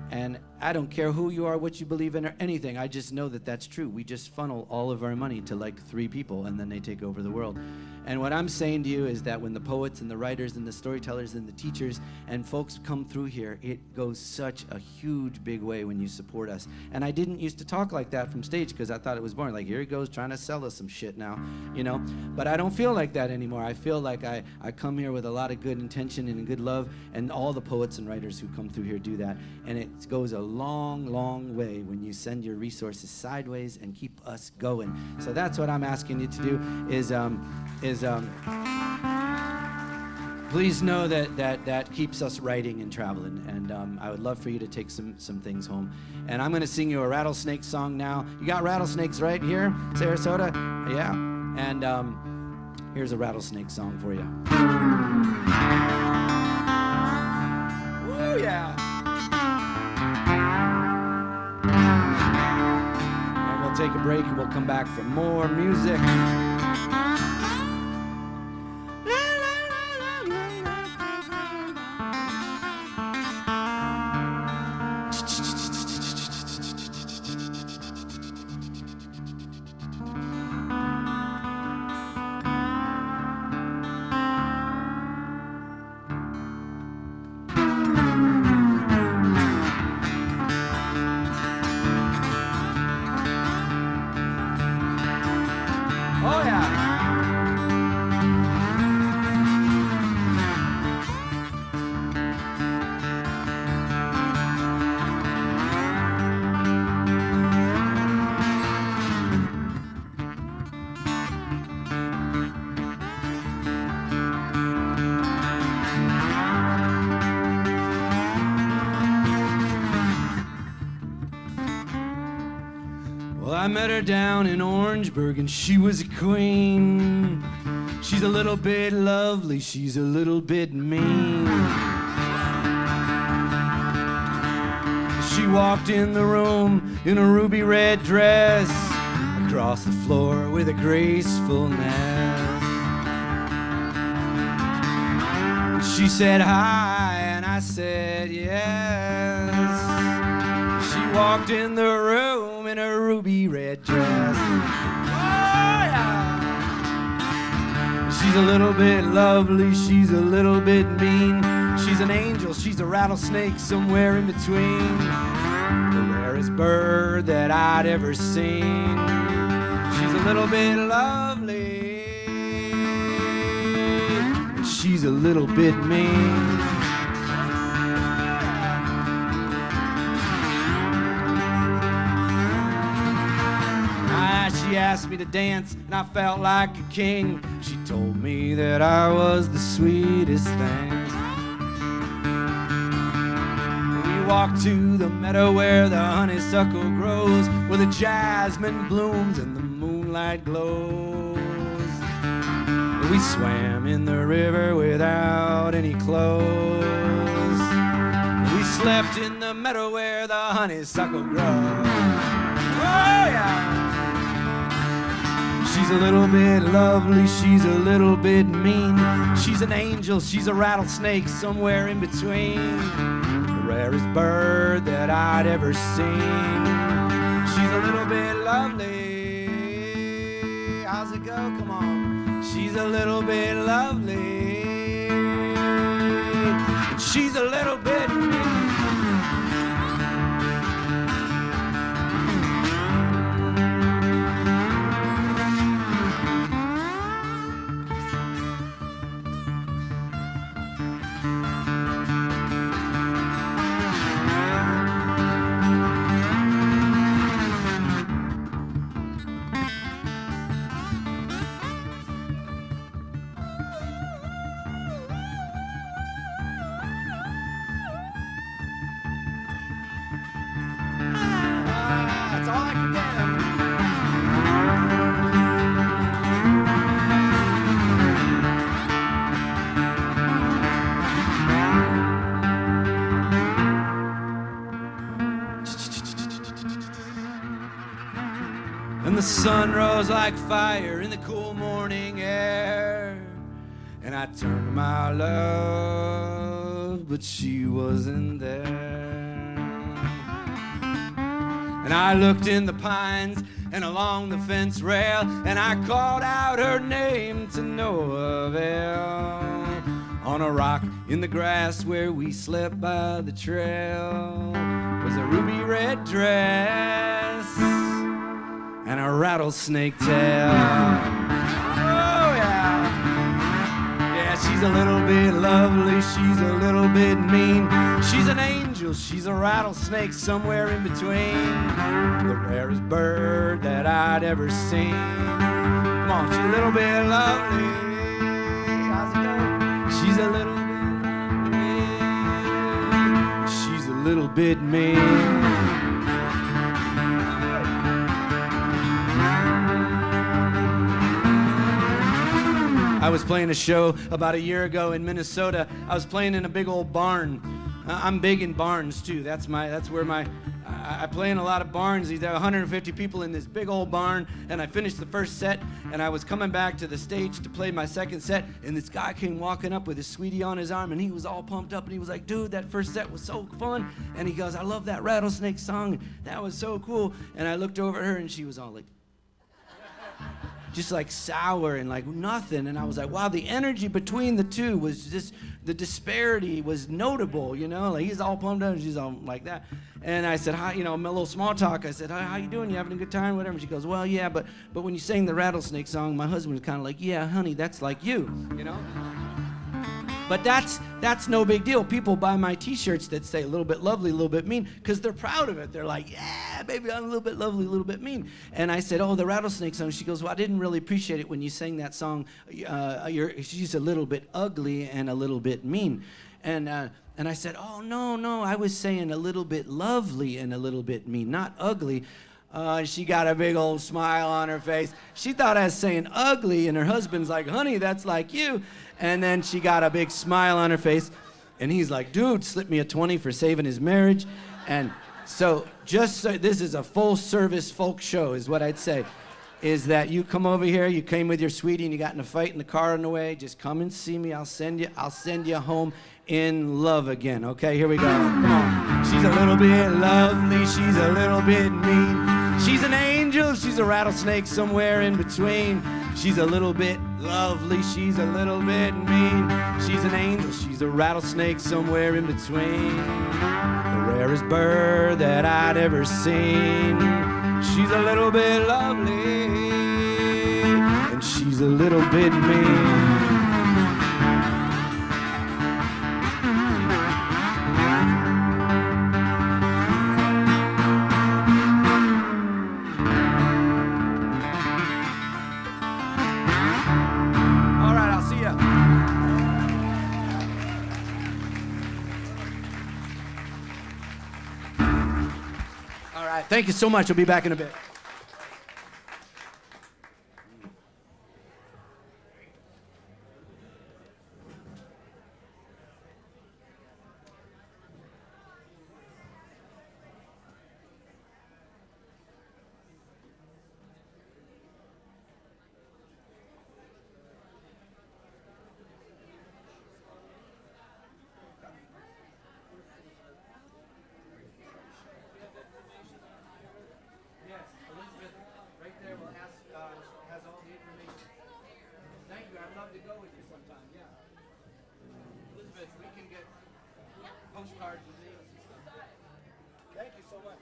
And I don't care who you are, what you believe in, or anything. I just know that that's true. We just funnel all of our money to like 3 people, and then they take over the world. And what I'm saying to you is that when the poets and the writers and the storytellers and the teachers and folks come through here, it goes such a huge, big way when you support us. And I didn't used to talk like that from stage because I thought it was boring. Like, here he goes trying to sell us some shit now, you know? But I don't feel like that anymore. I feel like I come here with a lot of good intention and good love, and all the poets and writers who come through here do that. And it goes a long, long way when you send your resources sideways and keep us going. So that's what I'm asking you to do is please know that keeps us writing and traveling, and I would love for you to take some things home. And I'm going to sing you a Rattlesnake song now. You got rattlesnakes right here, Sarasota? Yeah. And here's a Rattlesnake song for you. Woo, yeah. And we'll take a break and we'll come back for more music. Oh yeah. Well, I met her down in Orangeburg and she was a queen. She's a little bit lovely, she's a little bit mean. She walked in the room in a ruby red dress, across the floor with a gracefulness. She said hi and I said yes. She walked in the room in a ruby red dress. Oh, yeah. She's a little bit lovely, she's a little bit mean. She's an angel, she's a rattlesnake, somewhere in between. The rarest bird that I'd ever seen. She's a little bit lovely, and she's a little bit mean. She asked me to dance, and I felt like a king. She told me that I was the sweetest thing. We walked to the meadow where the honeysuckle grows, where the jasmine blooms and the moonlight glows. We swam in the river without any clothes. We slept in the meadow where the honeysuckle grows. Oh, yeah. She's a little bit lovely, she's a little bit mean. She's an angel, she's a rattlesnake, somewhere in between. The rarest bird that I'd ever seen. She's a little bit lovely. How's it go? Come on. She's a little bit lovely. She's a little bit mean. That's all I can get. And the sun rose like fire in the cool morning air. And I turned to my love, but she wasn't there. And I looked in the pines and along the fence rail, and I called out her name to no avail. On a rock in the grass where we slept by the trail was a ruby red dress and a rattlesnake tail. Oh yeah. Yeah, she's a little bit lovely, she's a little bit mean. She's an angel, she's a rattlesnake, somewhere in between. The rarest bird that I'd ever seen. Come on, she's a little bit lovely. How's it go? She's a little bit lovely. She's a little bit mean. I was playing a show about a year ago in Minnesota. I was playing in a big old barn. I'm big in barns too. That's where I play in a lot of barns. There are 150 people in this big old barn, and I finished the first set, and I was coming back to the stage to play my second set, and this guy came walking up with his sweetie on his arm, and he was all pumped up, and he was like, dude, that first set was so fun. And he goes, I love that rattlesnake song. That was so cool. And I looked over at her, and she was all like, just like sour and like nothing. And I was like, wow, the energy between the two was just, the disparity was notable, you know? Like he's all pumped up and she's all like that. And I said, hi, you know, a little small talk. I said, hi, how you doing? You having a good time? Whatever. And she goes, well, yeah, but when you sang the rattlesnake song, my husband was kind of like, yeah, honey, that's like you know? But that's no big deal. People buy my t-shirts that say a little bit lovely, a little bit mean, because they're proud of it. They're like, yeah, baby, I'm a little bit lovely, a little bit mean. And I said, oh, the rattlesnake song. She goes, well, I didn't really appreciate it when you sang that song. She's a little bit ugly and a little bit mean. And I said, oh, no, I was saying a little bit lovely and a little bit mean, not ugly. She got a big old smile on her face. She thought I was saying ugly, and her husband's like, honey, that's like you. And then she got a big smile on her face, and he's like, dude, slip me a 20 for saving his marriage. And so this is a full-service folk show is what I'd say, is that you come over here, you came with your sweetie, and you got in a fight in the car on the way, just come and see me. I'll send you home in love again. Okay, here we go. Come on. She's a little bit lovely, she's a little bit mean. She's an angel, she's a rattlesnake, somewhere in between. She's a little bit lovely, she's a little bit mean. She's an angel, she's a rattlesnake, somewhere in between. The rarest bird that I'd ever seen. She's a little bit lovely, and she's a little bit mean. Thank you so much. We'll be back in a bit. Elizabeth, we can get postcards with names and stuff. Thank you so much.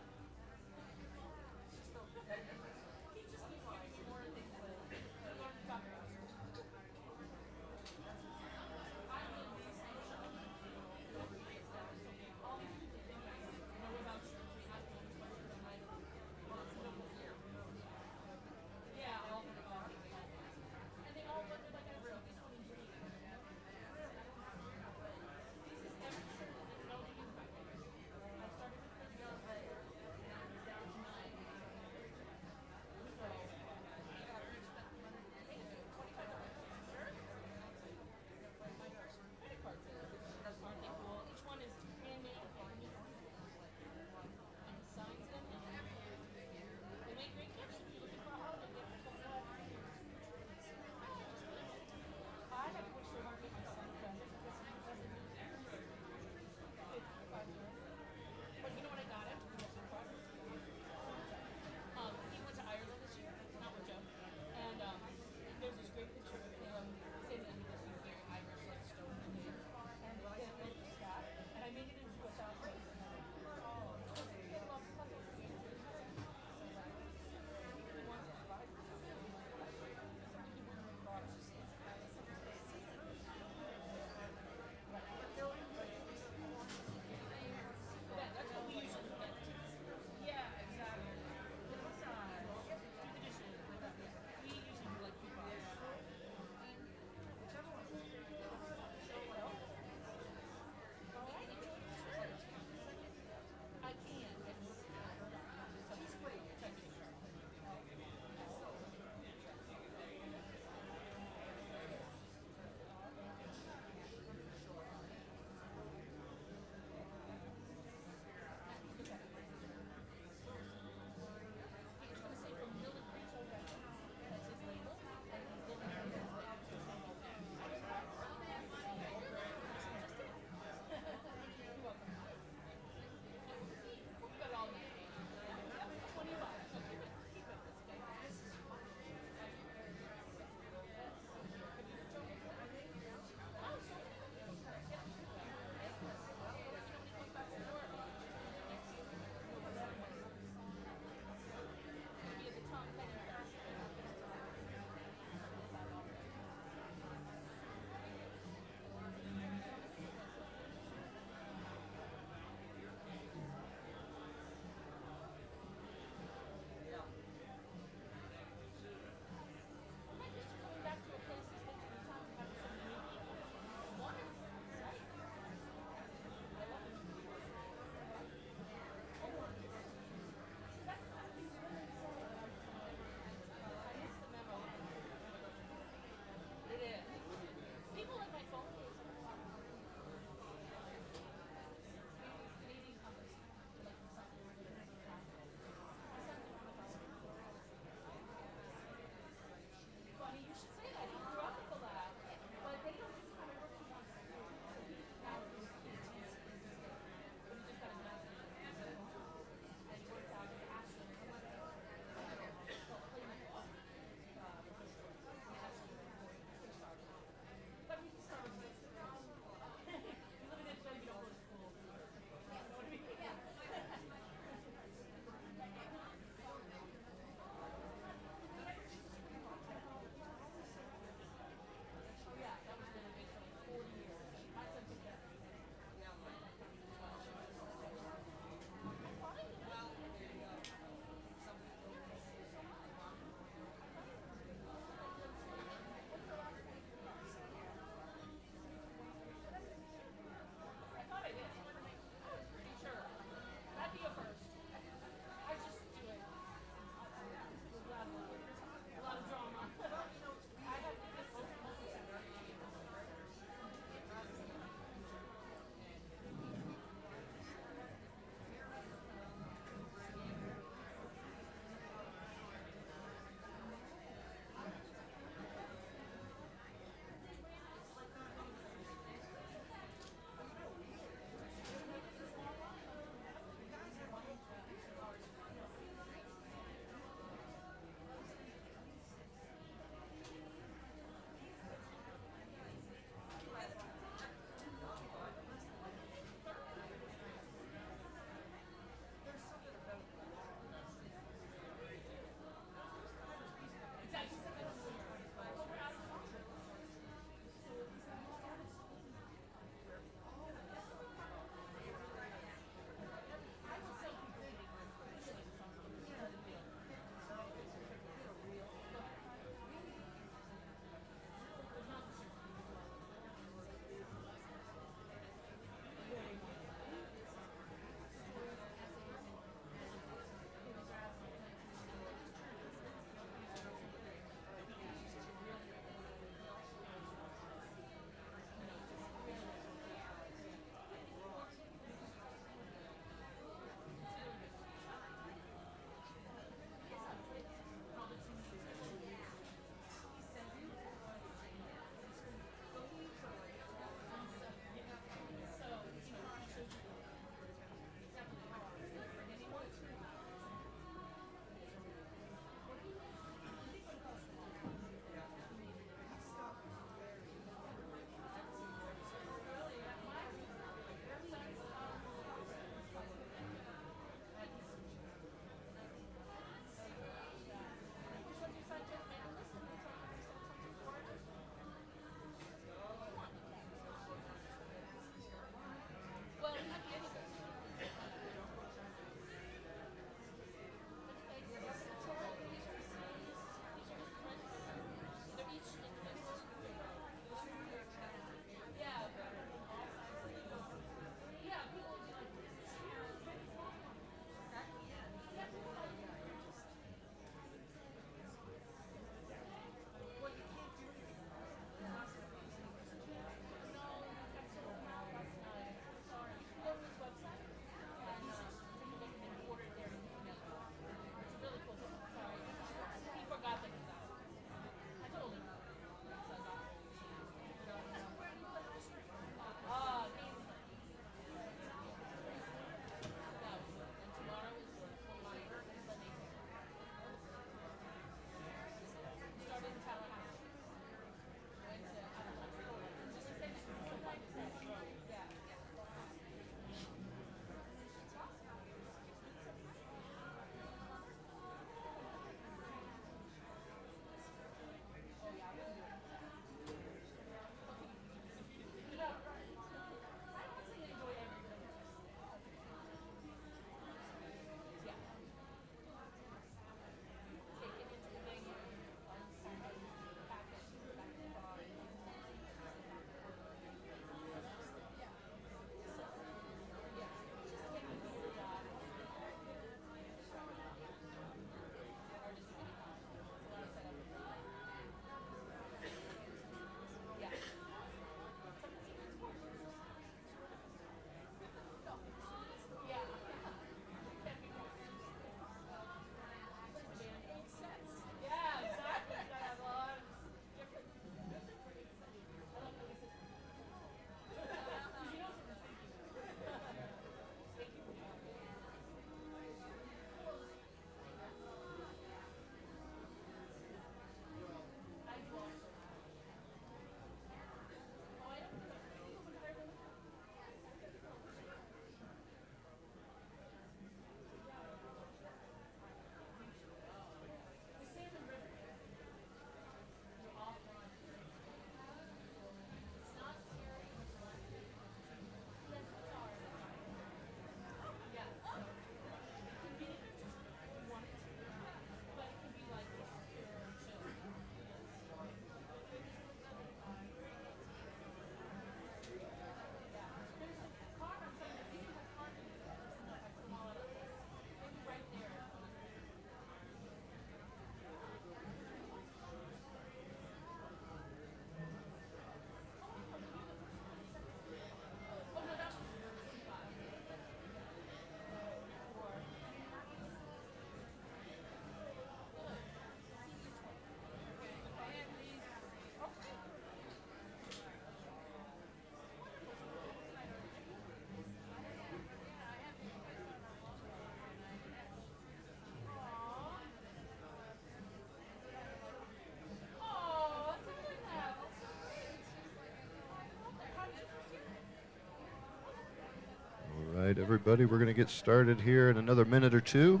everybody. We're going to get started here in another minute or two.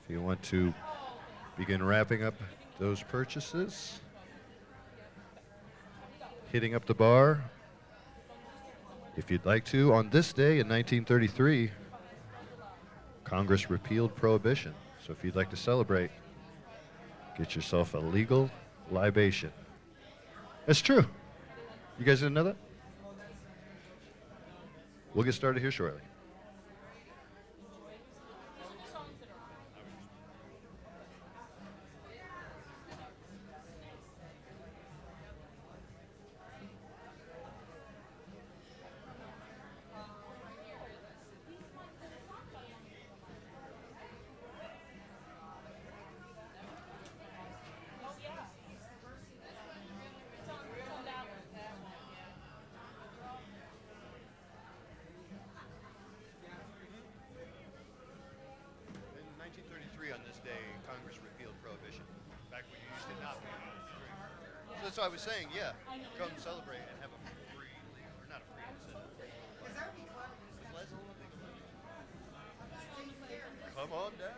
If you want to begin wrapping up those purchases, hitting up the bar. If you'd like to, on this day in 1933, Congress repealed Prohibition. So if you'd like to celebrate, get yourself a legal libation. That's true. You guys didn't know that? We'll get started here shortly. On this day, Congress repealed Prohibition. Back when you used to not be able to drink. So that's what I was saying, yeah. Come celebrate and have a free, or not a free, come on down.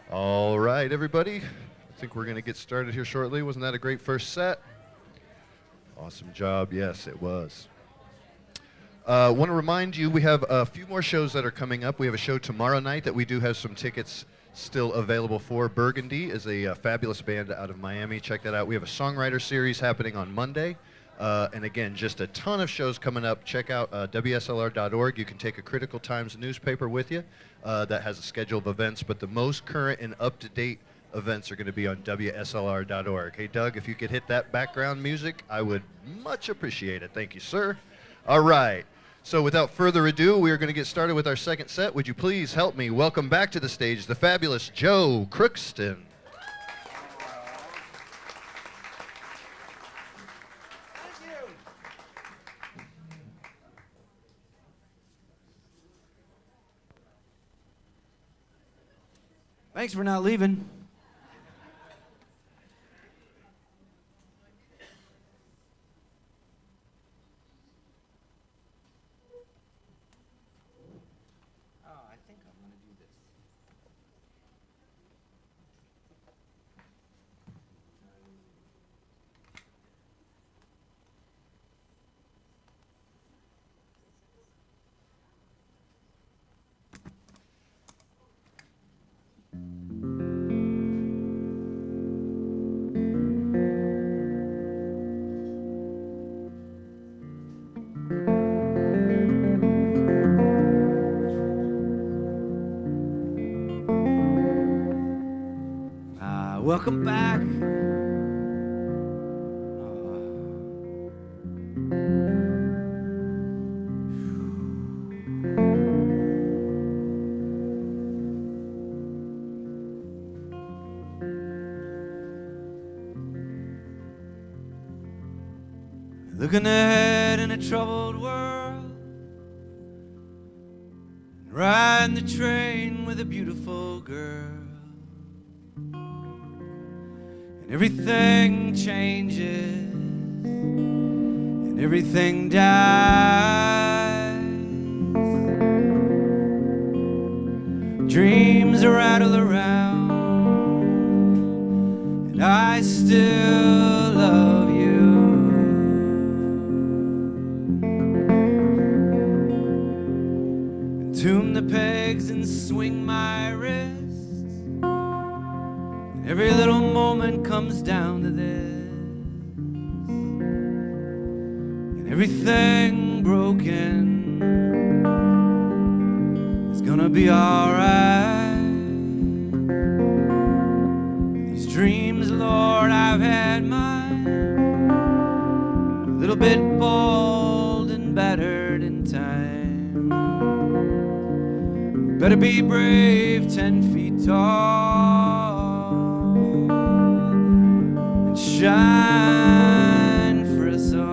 All right, everybody. I think we're going to get started here shortly. Wasn't that a great first set? Awesome job. Yes, it was. Want to remind you, we have a few more shows that are coming up. We have a show tomorrow night that we do have some tickets still available for. Burgundy is a fabulous band out of Miami. Check that out. We have a songwriter series happening on Monday. And again, just a ton of shows coming up. Check out WSLR.org. You can take a Critical Times newspaper with you that has a schedule of events, but the most current and up-to-date events are going to be on WSLR.org. Hey, Doug, if you could hit that background music, I would much appreciate it. Thank you, sir. All right. So without further ado, we are going to get started with our second set. Would you please help me welcome back to the stage the fabulous Joe Crookston.
Thanks for not leaving. Welcome back. Looking ahead in a troubled world, and riding the train with a beautiful girl. And everything changes, and everything dies. Dreams rattle around, and I still love you. And tune the pegs and swing my wrist. Every little moment comes down to this, and everything broken is gonna be alright. These dreams, Lord, I've had mine, a little bit bald and battered in time. Better be brave, 10 feet tall, shine for us all.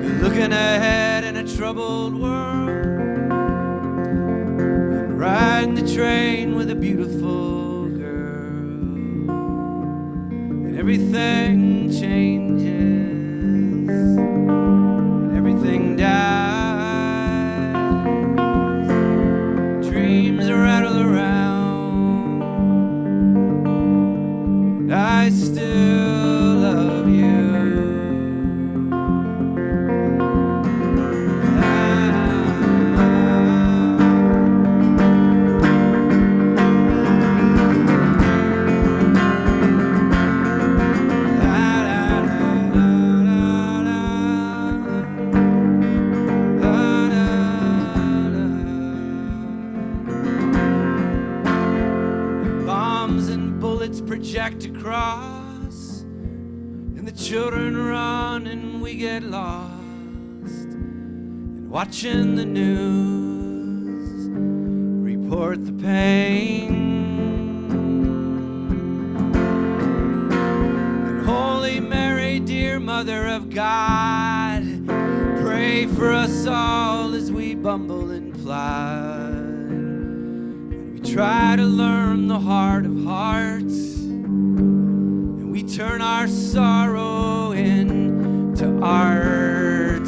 You're looking ahead in a troubled world, and riding the train with a beautiful girl, and everything changes, stacked across, and the children run and we get lost, and watching the news report the pain. And Holy Mary, dear Mother of God, pray for us all as we bumble and plod. And we try to learn the heart of hearts, and we turn our sorrow into art.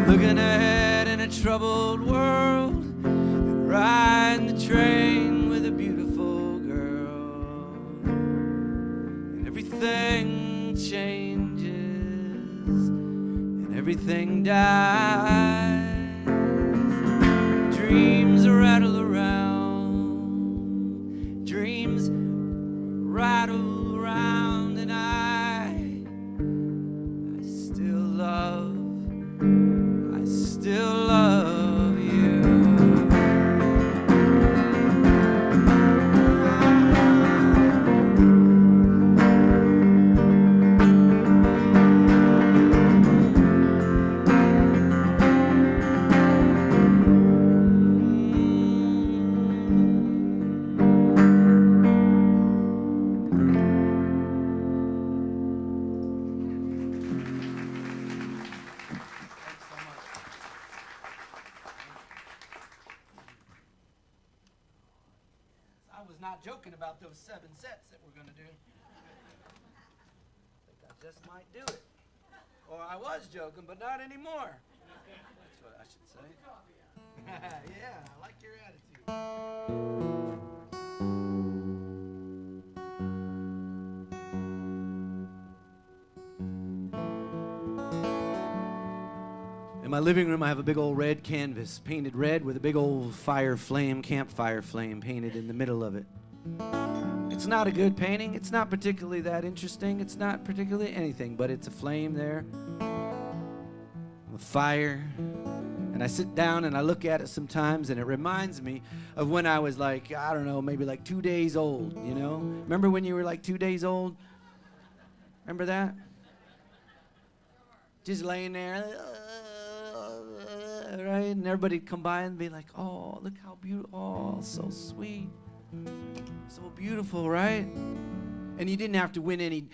Looking ahead in a troubled world, and riding the train with a beautiful girl. And everything changes, and everything dies. Dreams rattle around, dreams rattle around, and I still love you. I was not joking about those 7 sets that we're going to do. I think I just might do it. Or I was joking, but not anymore. That's what I should say. Yeah, I like your attitude. In my living room, I have a big old red canvas, painted red with a big old campfire flame painted in the middle of it. It's not a good painting. It's not particularly that interesting. It's not particularly anything, but it's a flame there, a fire. And I sit down and I look at it sometimes, and it reminds me of when I was like, I don't know, maybe like 2 days old, you know? Remember when you were like 2 days old? Remember that? Just laying there, right? And everybody'd come by and be like, oh, look how beautiful, oh, so sweet. So beautiful, right? And you didn't have to win any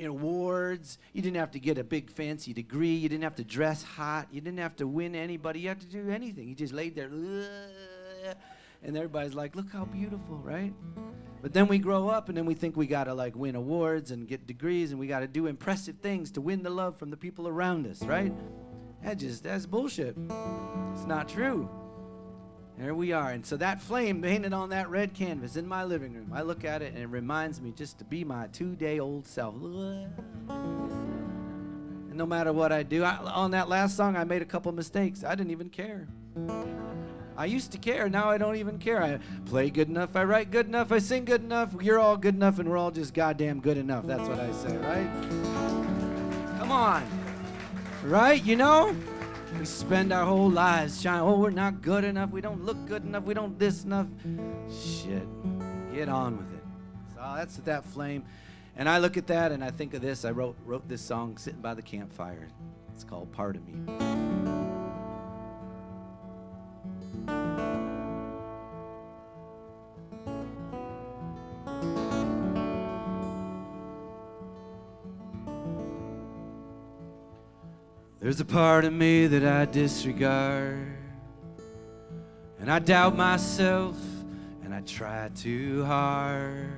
awards. You didn't have to get a big fancy degree. You didn't have to dress hot. You didn't have to win anybody. You had to do anything. You just laid there, and everybody's like, look how beautiful, right? But then we grow up, and then we think we gotta like win awards and get degrees, and we gotta do impressive things to win the love from the people around us, right? That's bullshit. It's not true. There we are. And so that flame painted on that red canvas in my living room, I look at it and it reminds me just to be my 2-day-old self. And no matter what I do, on that last song, I made a couple mistakes. I didn't even care. I used to care. Now I don't even care. I play good enough. I write good enough. I sing good enough. You're all good enough, and we're all just goddamn good enough. That's what I say, right? Come on. Right? You know? We spend our whole lives trying, oh, we're not good enough. We don't look good enough. We don't this enough. Shit. Get on with it. So that's that flame. And I look at that and I think of this. I wrote this song sitting by the campfire. It's called Part of Me. There's a part of me that I disregard, and I doubt myself, and I try too hard.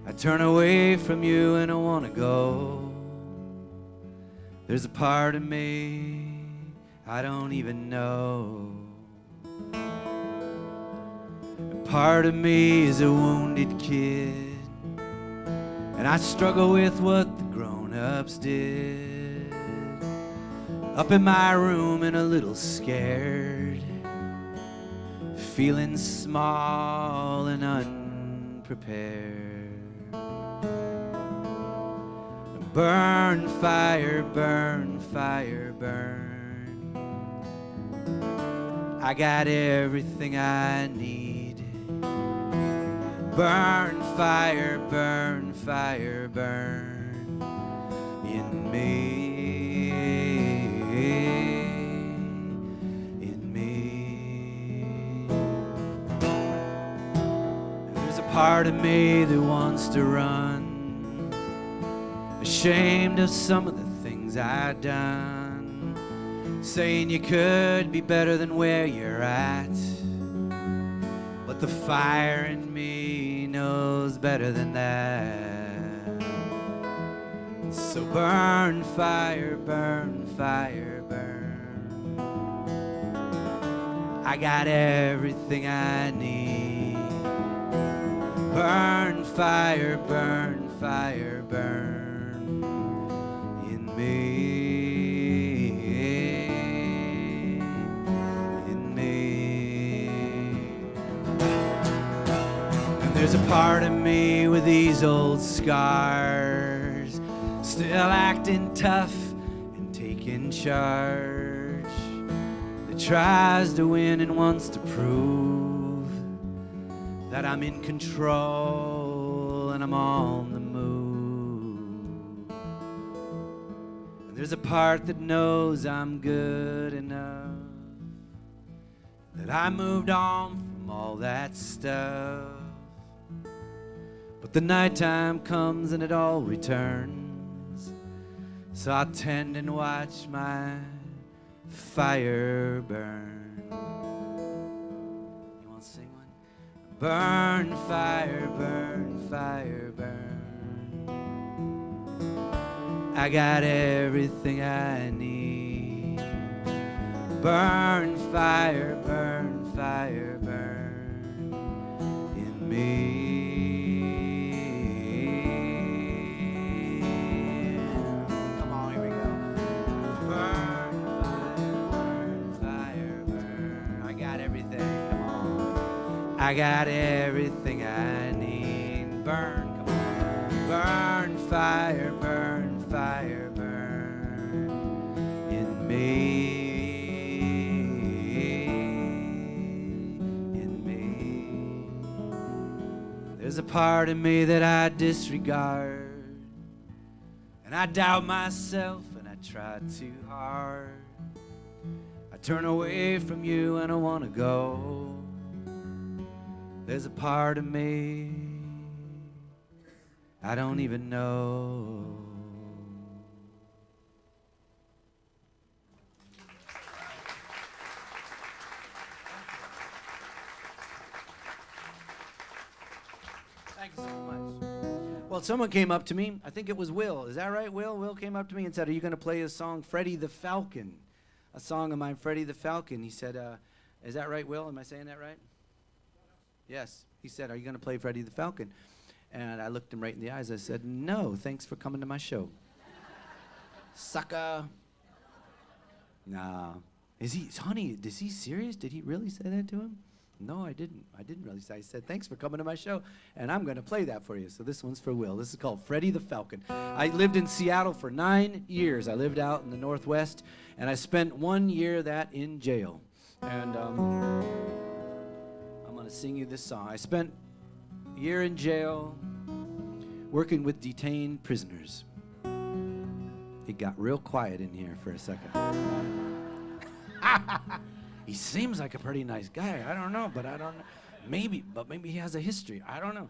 I turn away from you and I want to go. There's a part of me I don't even know. A part of me is a wounded kid, and I struggle with what the grown-ups did. Up in my room and a little scared, feeling small and unprepared. Burn, fire, burn, fire, burn. I got everything I need
burn, fire, burn, fire, burn in me, in me. There's a part of me that wants to run, ashamed of some of the things I've done, saying you could be better than where you're at. But the fire in me knows better than that. So burn, fire, burn, fire, burn. I got everything I need. Burn, fire, burn, fire, burn in me, in me. And there's a part of me with these old scars, still acting tough and taking charge, that tries to win and wants to prove that I'm in control and I'm on the move. And there's a part that knows I'm good enough, that I moved on from all that stuff. But the nighttime comes and it all returns, so I'll tend and watch my fire burn. You want to sing one? Burn, fire, burn, fire, burn. I got everything I need. Burn, fire, burn, fire, burn in me. I got everything I need. Burn, come on. Burn, fire, burn, fire, burn in me, in me. There's a part of me that I disregard, and I doubt myself and I try too hard. I turn away from you and I want to go. There's a part of me I don't even know. Thank you so much. Well, someone came up to me. I think it was Will. Is that right, Will? Will came up to me and said, "Are you going to play a song, Freddie the Falcon?" A song of mine, Freddie the Falcon. He said, is that right, Will? Am I saying that right? Yes. He said, "Are you going to play Freddie the Falcon?" And I looked him right in the eyes. I said, "No, thanks for coming to my show." Sucker. No. Is he, honey, is he serious? Did he really say that to him? No, I didn't. I didn't really say. I said, "Thanks for coming to my show, and I'm going to play that for you." So this one's for Will. This is called Freddie the Falcon. I lived in Seattle for 9 years. I lived out in the Northwest, and I spent 1 year that in jail. And I'm going to sing you this song. I spent a year in jail working with detained prisoners. It got real quiet in here for a second. He seems like a pretty nice guy. I don't know, but I don't know. Maybe he has a history. I don't know.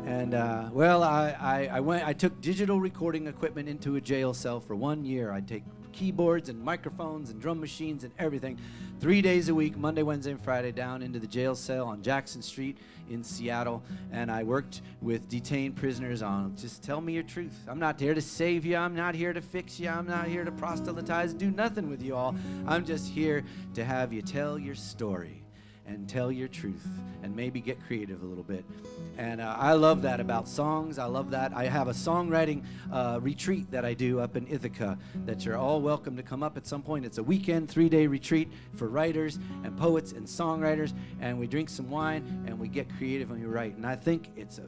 And I took digital recording equipment into a jail cell for 1 year. I'd take keyboards and microphones and drum machines and everything 3 days a week, Monday, Wednesday, and Friday, down into the jail cell on Jackson Street in Seattle. And I worked with detained prisoners on just tell me your truth. I'm not here to save you. I'm not here to fix you. I'm not here to proselytize, do nothing with you all. I'm just here to have you tell your story and tell your truth and maybe get creative a little bit. And I love that about songs. I love that. I have a songwriting retreat that I do up in Ithaca that you're all welcome to come up at some point. It's a weekend, 3-day retreat for writers and poets and songwriters, and we drink some wine and we get creative and we write. And I think it's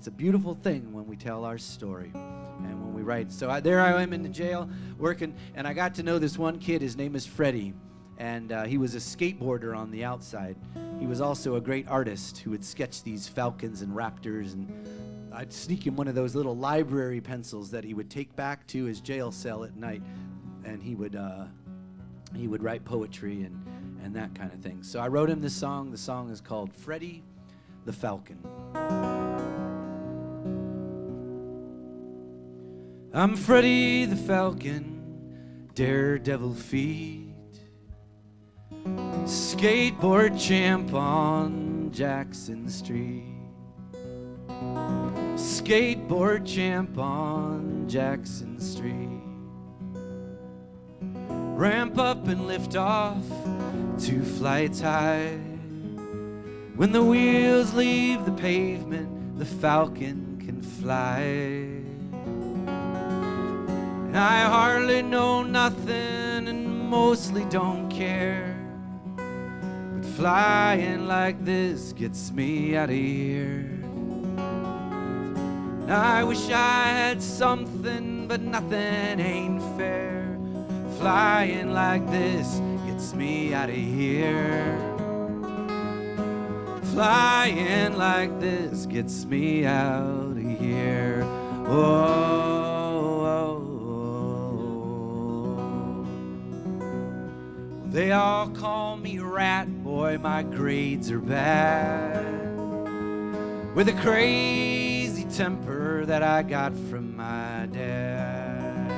a beautiful thing when we tell our story and when we write. So there I am in the jail working, and I got to know this one kid. His name is Freddie.
and he was a skateboarder on the outside. He was also a great artist who would sketch these falcons and raptors, and I'd sneak him one of those little library pencils that he would take back to his jail cell at night, and he would write poetry and that kind of thing. So I wrote him this song. The song is called Freddie the Falcon. I'm Freddie the Falcon, daredevil feet, skateboard champ on Jackson Street. Skateboard champ on Jackson Street. Ramp up and lift off 2 flights high. When the wheels leave the pavement, the falcon can fly. And I hardly know nothing and mostly don't care, but flying like this gets me out of here. And I wish I had something, but nothing ain't fair. Flying like this gets me out of here. Flying like this gets me out of here. They all call me Rat Boy, my grades are bad, with a crazy temper that I got from my dad.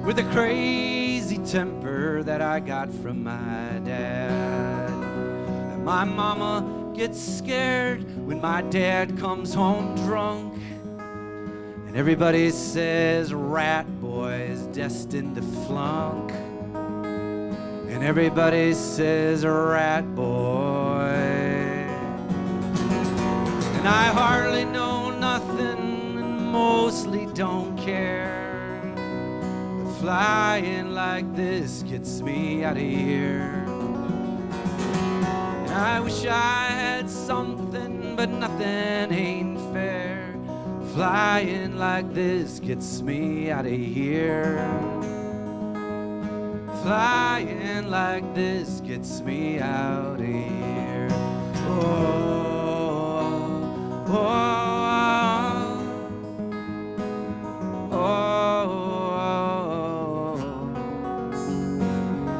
With a crazy temper that I got from my dad. And my mama gets scared when my dad comes home drunk, and everybody says Rat Boy is destined to flunk. And everybody says Rat Boy. And I hardly know nothing and mostly don't care, but flying like this gets me out of here. And I wish I had something, but nothing ain't fair. Flying like this gets me out of here. Flying like this gets me out of here. Oh, oh, oh,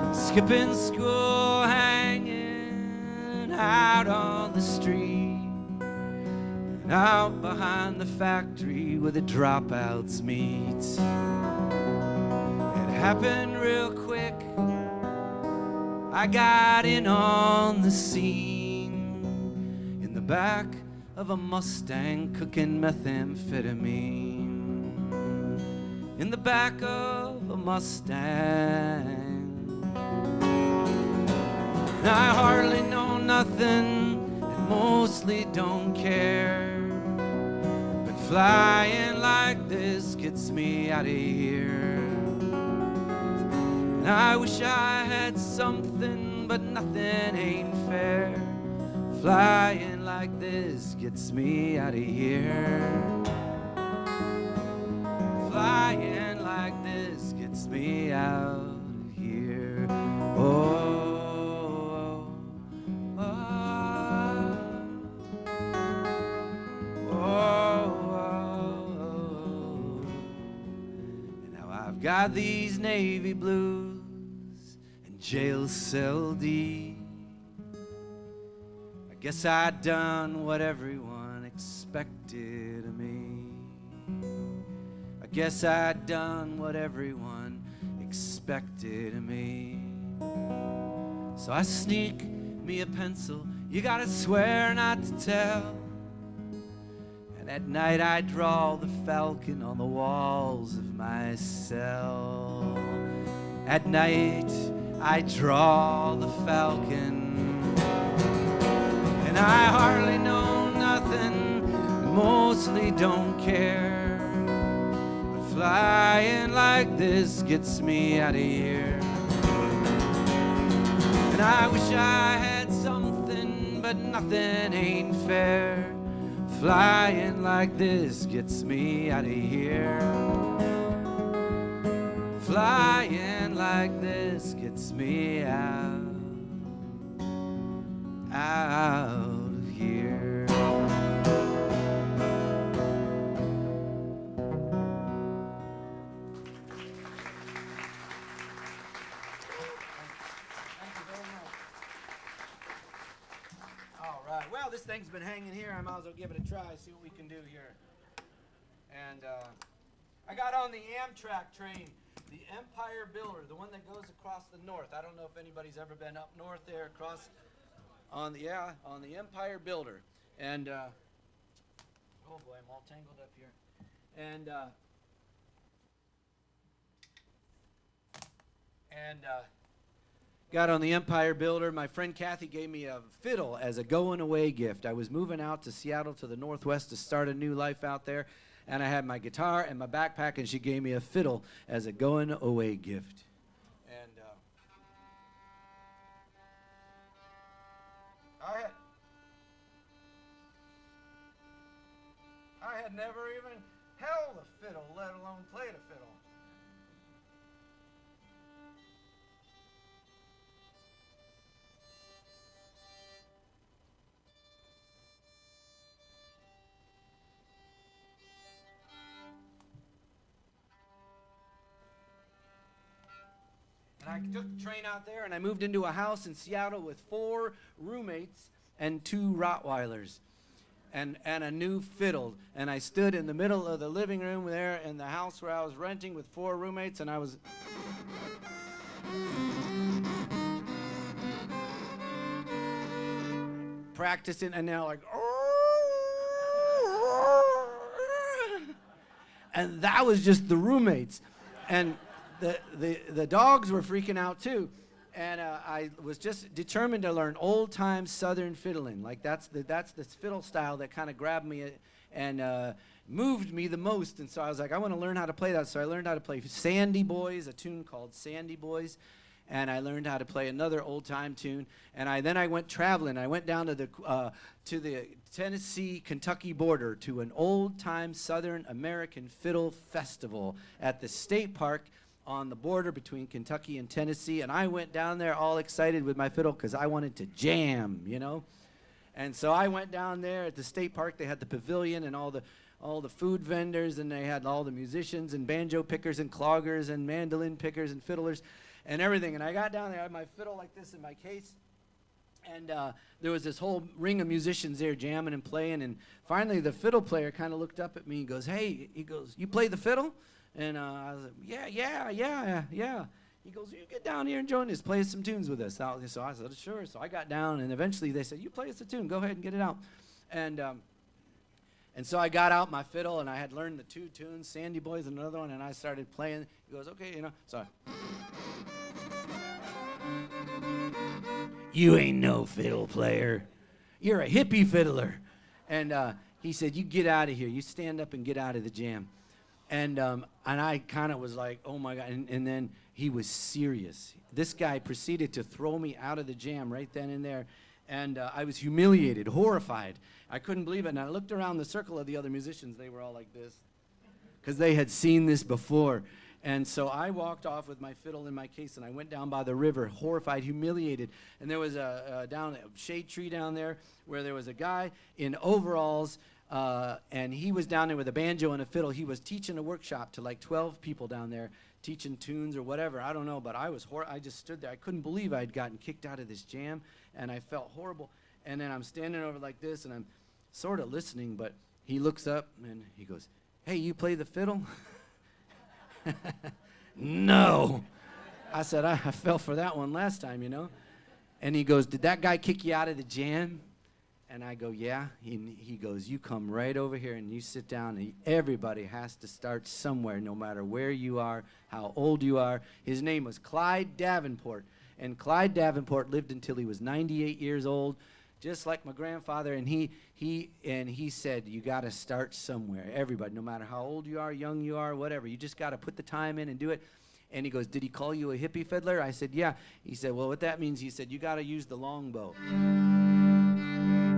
oh. Skipping school, hanging out on the street, and out behind the factory where the dropouts meet. It happened real quick. I got in on the scene in the back of a Mustang cooking methamphetamine. In the back of a Mustang. And I hardly know nothing and mostly don't care, but flying like this gets me out of here. And I wish I had something, but nothing ain't fair. Flying like this gets me out of here. Flying like this gets me out of here. Oh, oh, oh, oh. And now I've got these navy blues, jail cell D. I guess I done what everyone expected of me. I guess I done what everyone expected of me. So I sneak me a pencil, you gotta swear not to tell. And at night I draw the falcon on the walls of my cell. At night I draw the falcon, and I hardly know nothing, mostly don't care, but flying like this gets me out of here. And I wish I had something, but nothing ain't fair. Flying like this gets me out of here. Flying like
like this gets me out of here. All right. Well, this thing's been hanging here. I might as well give it a try, see what we can do here. And I got on the Amtrak train, the Empire Builder, the one that goes across the north. I don't know if anybody's ever been up north there, across on the Empire Builder. And oh boy, I'm all tangled up here. And got on the Empire Builder. My friend Kathy gave me a fiddle as a going away gift. I was moving out to Seattle to the Northwest to start a new life out there, and I had my guitar and my backpack, and she gave me a fiddle as a going away gift. And I had never even held a fiddle, let alone played a fiddle. And I took the train out there, and I moved into a house in Seattle with 4 roommates and 2 Rottweilers and a new fiddle. And I stood in the middle of the living room there in the house where I was renting with 4 roommates, and I was... practicing, and now like... And that was just the roommates. And the dogs were freaking out too, and I was just determined to learn old-time Southern fiddling. Like that's the fiddle style that kind of grabbed me and moved me the most. And so I was like, I want to learn how to play that. So I learned how to play Sandy Boys, a tune called Sandy Boys, and I learned how to play another old-time tune. And then I went traveling. I went down to the Tennessee-Kentucky border to an old-time Southern American fiddle festival at the state park on the border between Kentucky and Tennessee, and I went down there all excited with my fiddle because I wanted to jam, you know. And so I went down there at the state park. They had the pavilion and all the food vendors, and they had all the musicians and banjo pickers and cloggers and mandolin pickers and fiddlers and everything. And I got down there, I had my fiddle like this in my case, and there was this whole ring of musicians there jamming and playing. And finally the fiddle player kind of looked up at me and goes, "Hey," he goes, "you play the fiddle?" And I was like, yeah. He goes, "You get down here and join us, play some tunes with us." So I said, sure. So I got down, and eventually they said, "You play us a tune, go ahead and get it out." And so I got out my fiddle, and I had learned the 2 tunes, Sandy Boys and another one, and I started playing. He goes, "Okay, you know." So "You ain't no fiddle player. You're a hippie fiddler." And he said, "You get out of here. You stand up and get out of the jam." And I kind of was like, oh my God. And then he was serious. This guy proceeded to throw me out of the jam right then and there. And I was humiliated, horrified. I couldn't believe it. And I looked around the circle of the other musicians. They were all like this because they had seen this before. And so I walked off with my fiddle in my case, and I went down by the river, horrified, humiliated. And there was a shade tree down there where there was a guy in overalls, and he was down there with a banjo and a fiddle. He was teaching a workshop to like 12 people down there, teaching tunes or whatever. I don't know, but I just stood there. I couldn't believe I had gotten kicked out of this jam, and I felt horrible. And then I'm standing over like this, and I'm sort of listening, but he looks up, and he goes, "Hey, you play the fiddle?" No. I said, I fell for that one last time, you know. And he goes, "Did that guy kick you out of the jam?" And I go, "Yeah." He goes, "You come right over here and you sit down." And everybody has to start somewhere, no matter where you are, how old you are. His name was Clyde Davenport. And Clyde Davenport lived until he was 98 years old, just like my grandfather. And he said, you got to start somewhere. Everybody, no matter how old you are, young you are, whatever, you just got to put the time in and do it. And he goes, "Did he call you a hippie fiddler?" I said, "Yeah." He said, "Well, what that means," he said, "you got to use the longbow.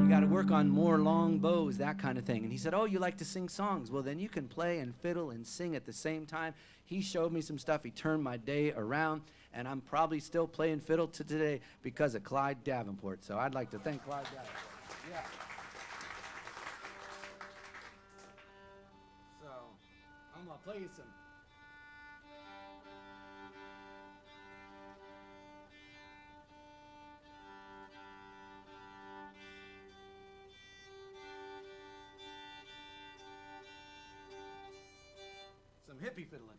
You got to work on more long bows, that kind of thing. And he said, oh, you like to sing songs? Well, then you can play and fiddle and sing at the same time. He showed me some stuff. He turned my day around, and I'm probably still playing fiddle to today because of Clyde Davenport. So I'd like to thank Clyde Davenport. Yeah. So I'm going to play you some. Some hippie fiddling.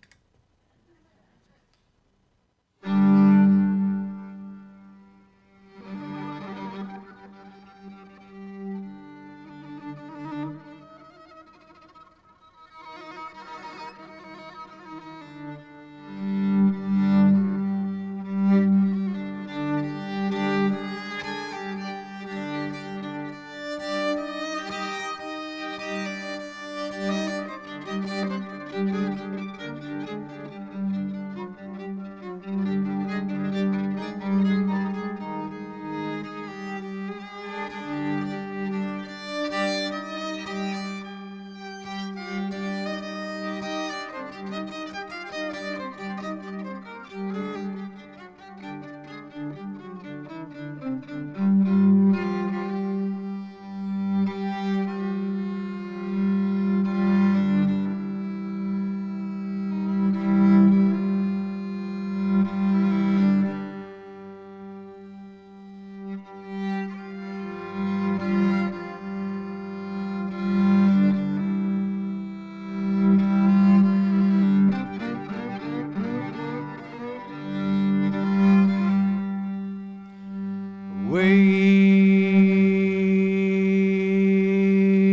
Wade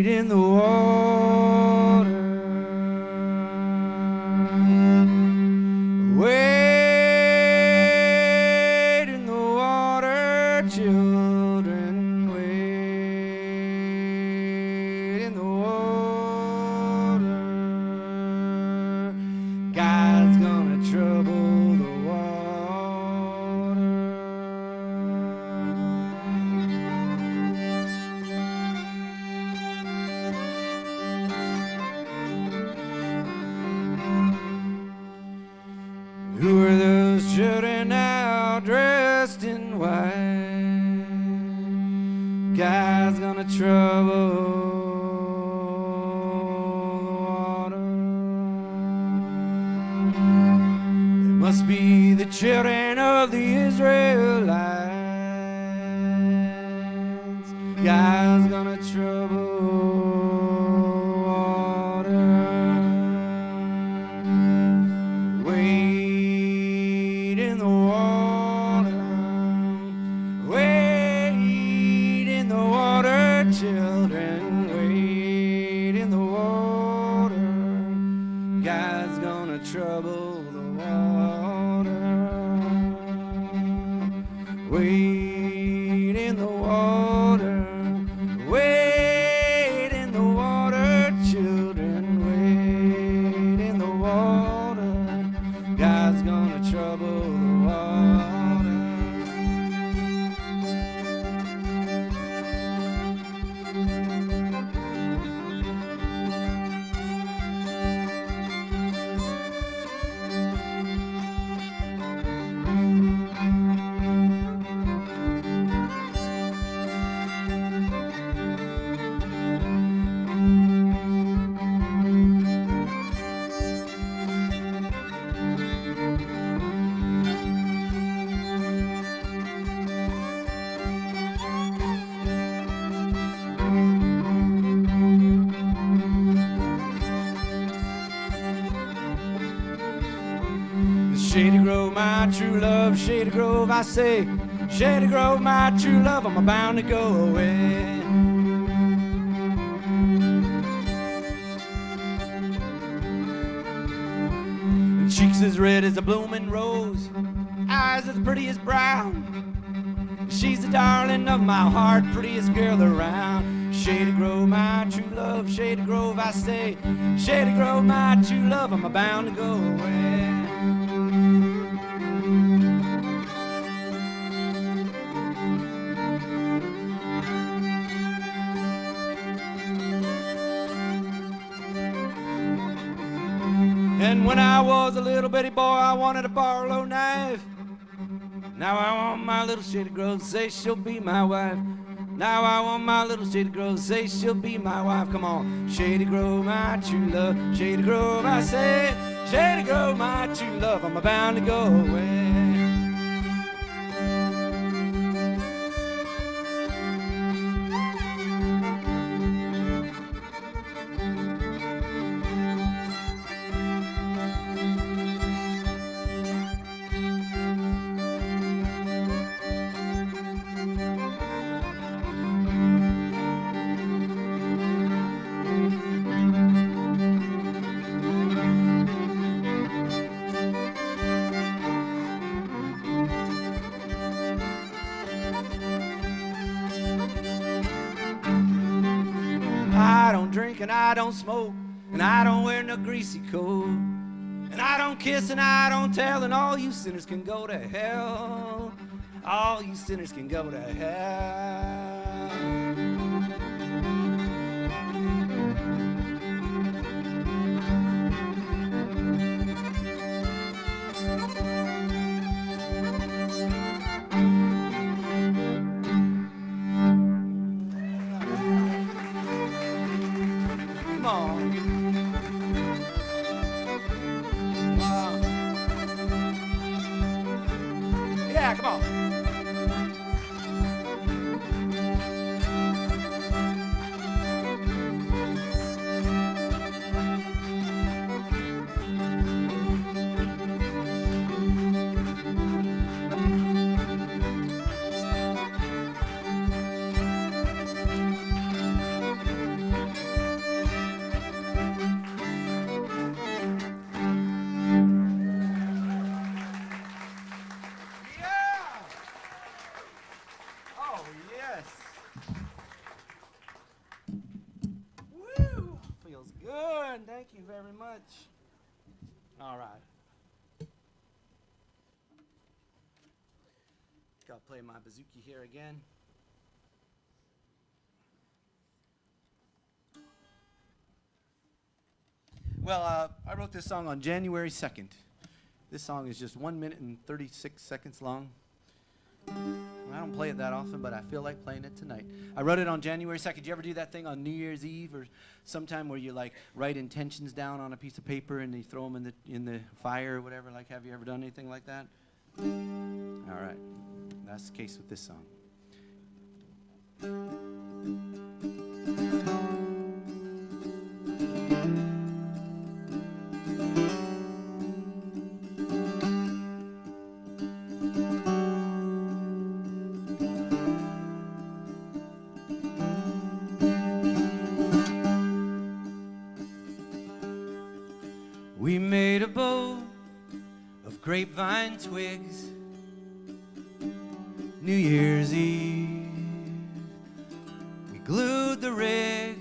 in the water, wade in the water, children, wade in the water. God's gonna trouble the water. Who are those children now dressed in white? God's gonna trouble the water. They must be the children of the Israelites. God's gonna trouble children, wade in the water. God's gonna trouble the water. Wade in the water. Wade in the water, children. Wade in the water. God's gonna trouble the water. Shady Grove, my true love, Shady Grove, I say, Shady Grove, my true love, I'm bound to go away. And cheeks as red as a blooming rose, eyes as pretty as brown. She's the darling of my heart, prettiest girl around. Shady Grove, my true love, Shady Grove, I say, Shady Grove, my true love, I'm bound to go away.
little bitty boy, I wanted a Barlow knife. Now I want my little shady girl to say she'll be my wife. Now I want my little shady girl to say she'll be my wife. Come on, Shady Grove, my true love. Shady Grove, I say, Shady Grove, my true love. I'm bound to go away. I don't drink and I don't smoke and I don't wear no greasy coat and I don't kiss and I don't tell, and all you sinners can go to hell. All you sinners can go to hell. Come on. Yeah, come on. Oh, yes. Woo! Feels good. Thank you very much. All right. Gotta play my bouzouki here again. Well, I wrote this song on January 2nd. This song is just 1 minute and 36 seconds long. I don't play it that often, but I feel like playing it tonight. I wrote it on January 2nd. Did you ever do that thing on New Year's Eve or sometime where you like write intentions down on a piece of paper and you throw them in the fire or whatever? Like, have you ever done anything like that? All right. That's the case with this song. We made a bow of grapevine twigs, New Year's Eve. We glued the rig,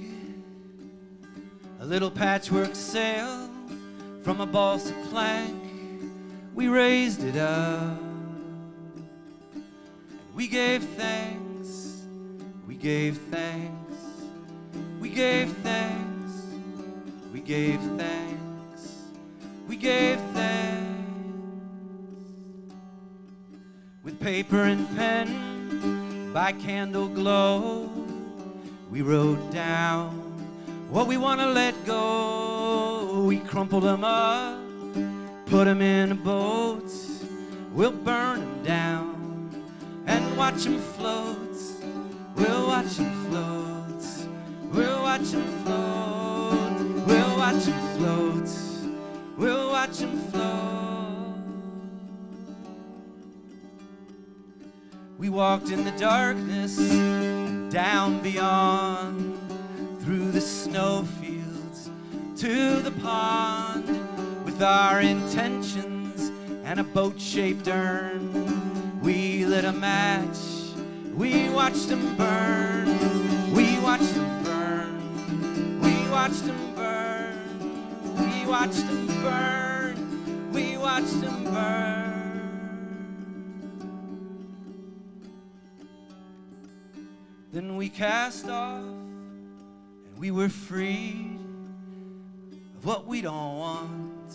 a little patchwork sail from a balsa plank. We raised it up, and we gave thanks, we gave thanks, we gave thanks, we gave thanks. We gave thanks. With paper and pen by candle glow, we wrote down what we want to let go. We crumpled them up, put them in a boat. We'll burn them down and watch them float. We'll watch them float. We'll watch them float. We'll watch them float. We'll watch them flow. We walked in the darkness, down beyond, through the snowfields to the pond, with our intentions and a boat-shaped urn. We lit a match, we watched them burn. We watched them burn. We watched them burn. We watched them burn, we watched them burn. Then we cast off, and we were freed of what we don't want,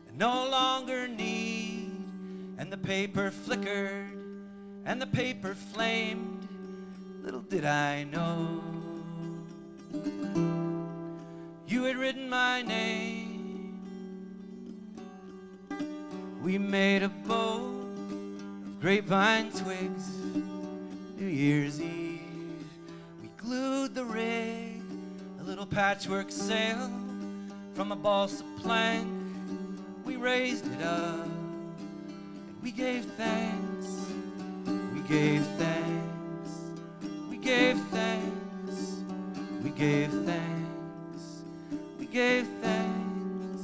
and no longer need. And the paper flickered, and the paper flamed. Little did I know you had written my name. We made a boat of grapevine twigs. New Year's Eve, we glued the rig, a little patchwork sail from a balsa plank. We raised it up, and we gave thanks. We gave thanks. We gave thanks. We gave thanks. We gave thanks.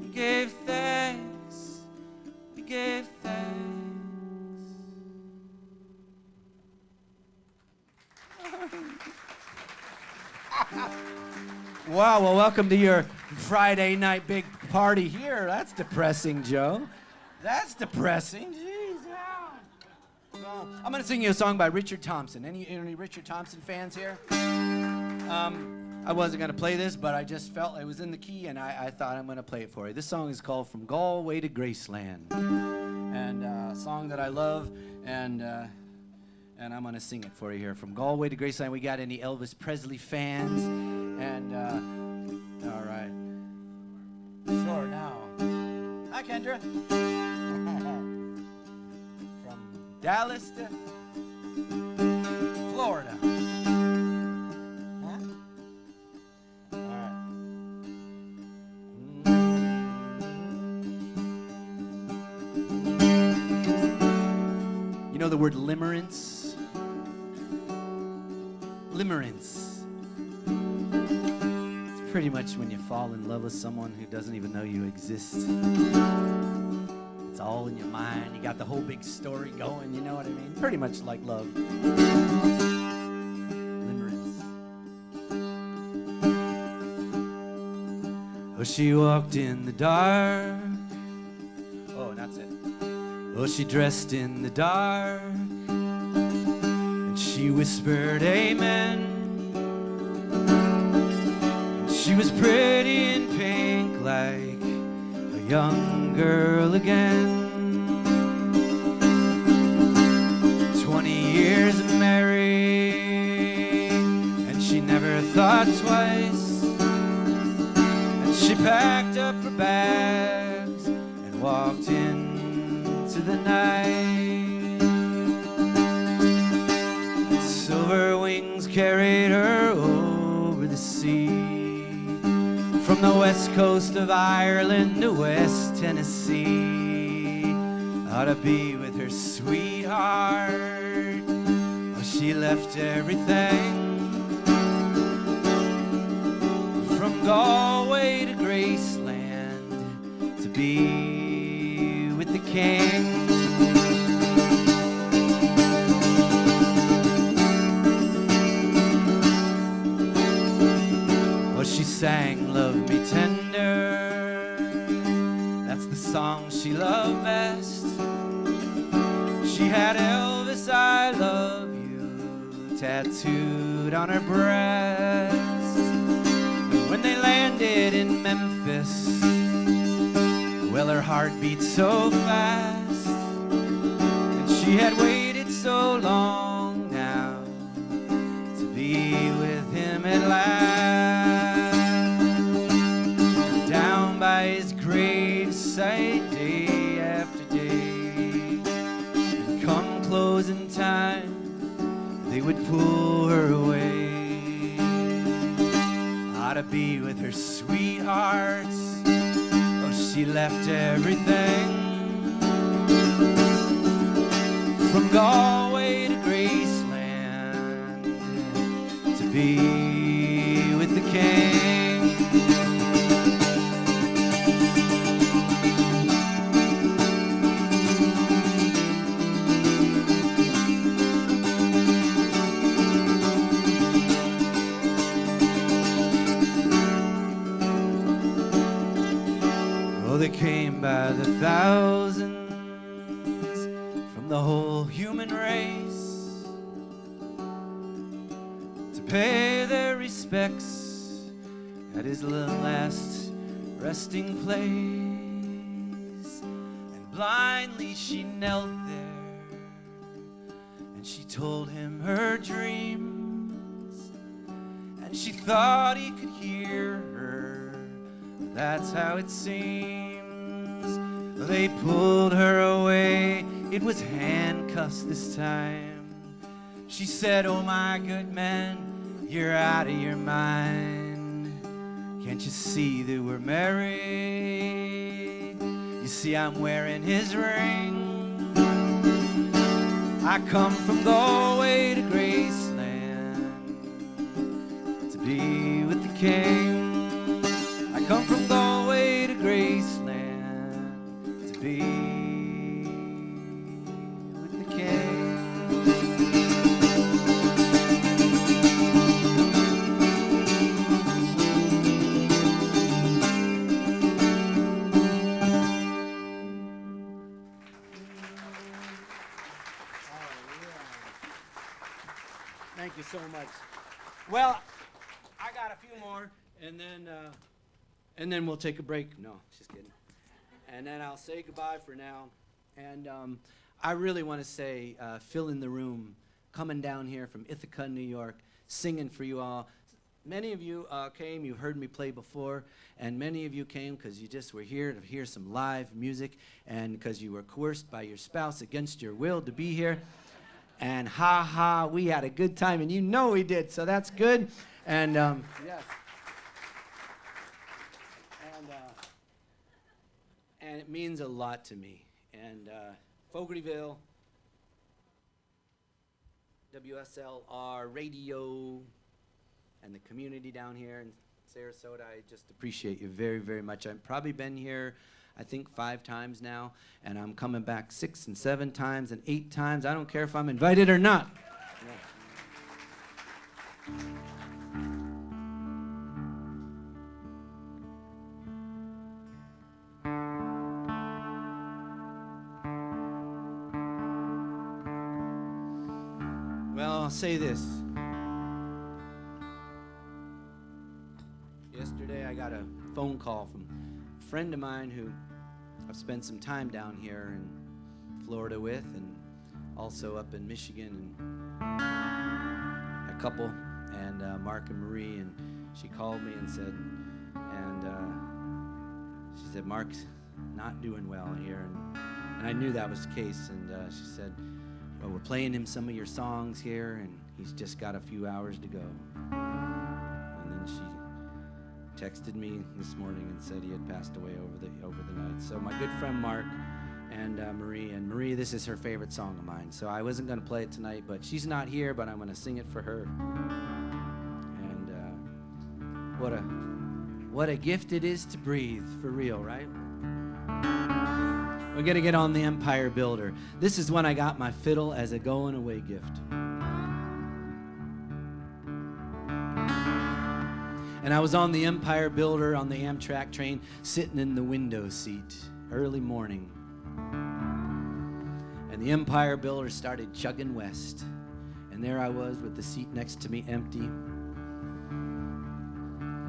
We gave thanks. We gave thanks. Wow, well, welcome to your Friday night big party here. That's depressing, Joe. That's depressing. Jeez, yeah. Well, I'm going to sing you a song by Richard Thompson. Any Richard Thompson fans here? I wasn't going to play this, but I just felt it was in the key, and I thought I'm going to play it for you. This song is called From Galway to Graceland, and a song that I love, and I'm going to sing it for you here. From Galway to Graceland. We got any Elvis Presley fans? And, all right. Sure, now. Hi, Kendra. From Dallas to Florida. Huh? All right. You know the word limerence? Limerence. Pretty much when you fall in love with someone who doesn't even know you exist. It's all in your mind. You got the whole big story going, you know what I mean? Pretty much like love. Limerence. Oh, she walked in the dark. Oh, that's it. Oh, she dressed in the dark. And she whispered, amen. She was pretty in pink like a young girl again. 20 years married, and she never thought twice. And she packed up her bags and walked into the night. Silver wings carried her over the sea. From the west coast of Ireland to West Tennessee, ought to be with her sweetheart. Oh, she left everything. From Galway to Graceland to be with the king. Oh, she sang Love Me Tender. That's the song she loved best. She had Elvis, I Love You tattooed on her breast. And when they landed in Memphis, well, her heart beat so fast. And she had waited so long now to be with him at last. His graveside day after day, and come closing time, they would pull her away. Ought to be with her sweethearts. Oh, she left everything. From Galway to Graceland to be with the king. They came by the thousands from the whole human race to pay their respects at his last resting place. blindly she knelt there, and she told him her dreams, and she thought he could hear her. That's how it seems. They pulled her away, it was handcuffs this time. She said, "Oh my good man, you're out of your mind. Can't you see that we're married? You see I'm wearing his ring. I come from Galway to Graceland to be with the king. I come from Galway to Graceland to be with the king."
Thank you so much. Well, I got a few more, and then we'll take a break. No, just kidding. And then I'll say goodbye for now. And I really want to say, Fill in the Room, coming down here from Ithaca, New York, singing for you all. Many of you came, you've heard me play before, and many of you came because you just were here to hear some live music, and because you were coerced by your spouse against your will to be here. And ha ha, we had a good time, and you know we did, so that's good. And yes. And it means a lot to me. And Fogartyville, WSLR radio, and the community down here in Sarasota, I just appreciate you very, very much. I've probably been here, I think 5 times now, and I'm coming back 6 and 7 times and 8 times. I don't care if I'm invited or not. Well, I'll say this. Yesterday I got a phone call from a friend of mine who I've spent some time down here in Florida with, and also up in Michigan, and a couple, and Mark and Marie, and she called me and said, she said, "Mark's not doing well here," and I knew that was the case, and she said, "Well, we're playing him some of your songs here, and he's just got a few hours to go." And then she texted me this morning and said he had passed away over the night. So my good friend Mark and Marie, this is her favorite song of mine. So I wasn't going to play it tonight, but she's not here, but I'm going to sing it for her. And what a gift it is to breathe, for real, right? We're going to get on the Empire Builder. This is when I got my fiddle as a going away gift. And I was on the Empire Builder on the Amtrak train, sitting in the window seat, early morning. And the Empire Builder started chugging west. And there I was with the seat next to me empty,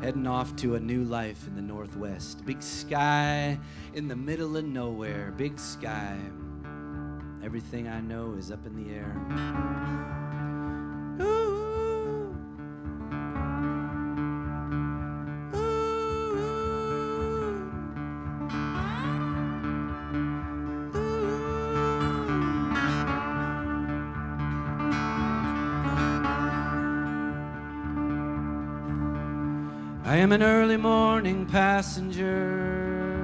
heading off to a new life in the Northwest. Big sky in the middle of nowhere, big sky. Everything I know is up in the air. Ooh. I am an early morning passenger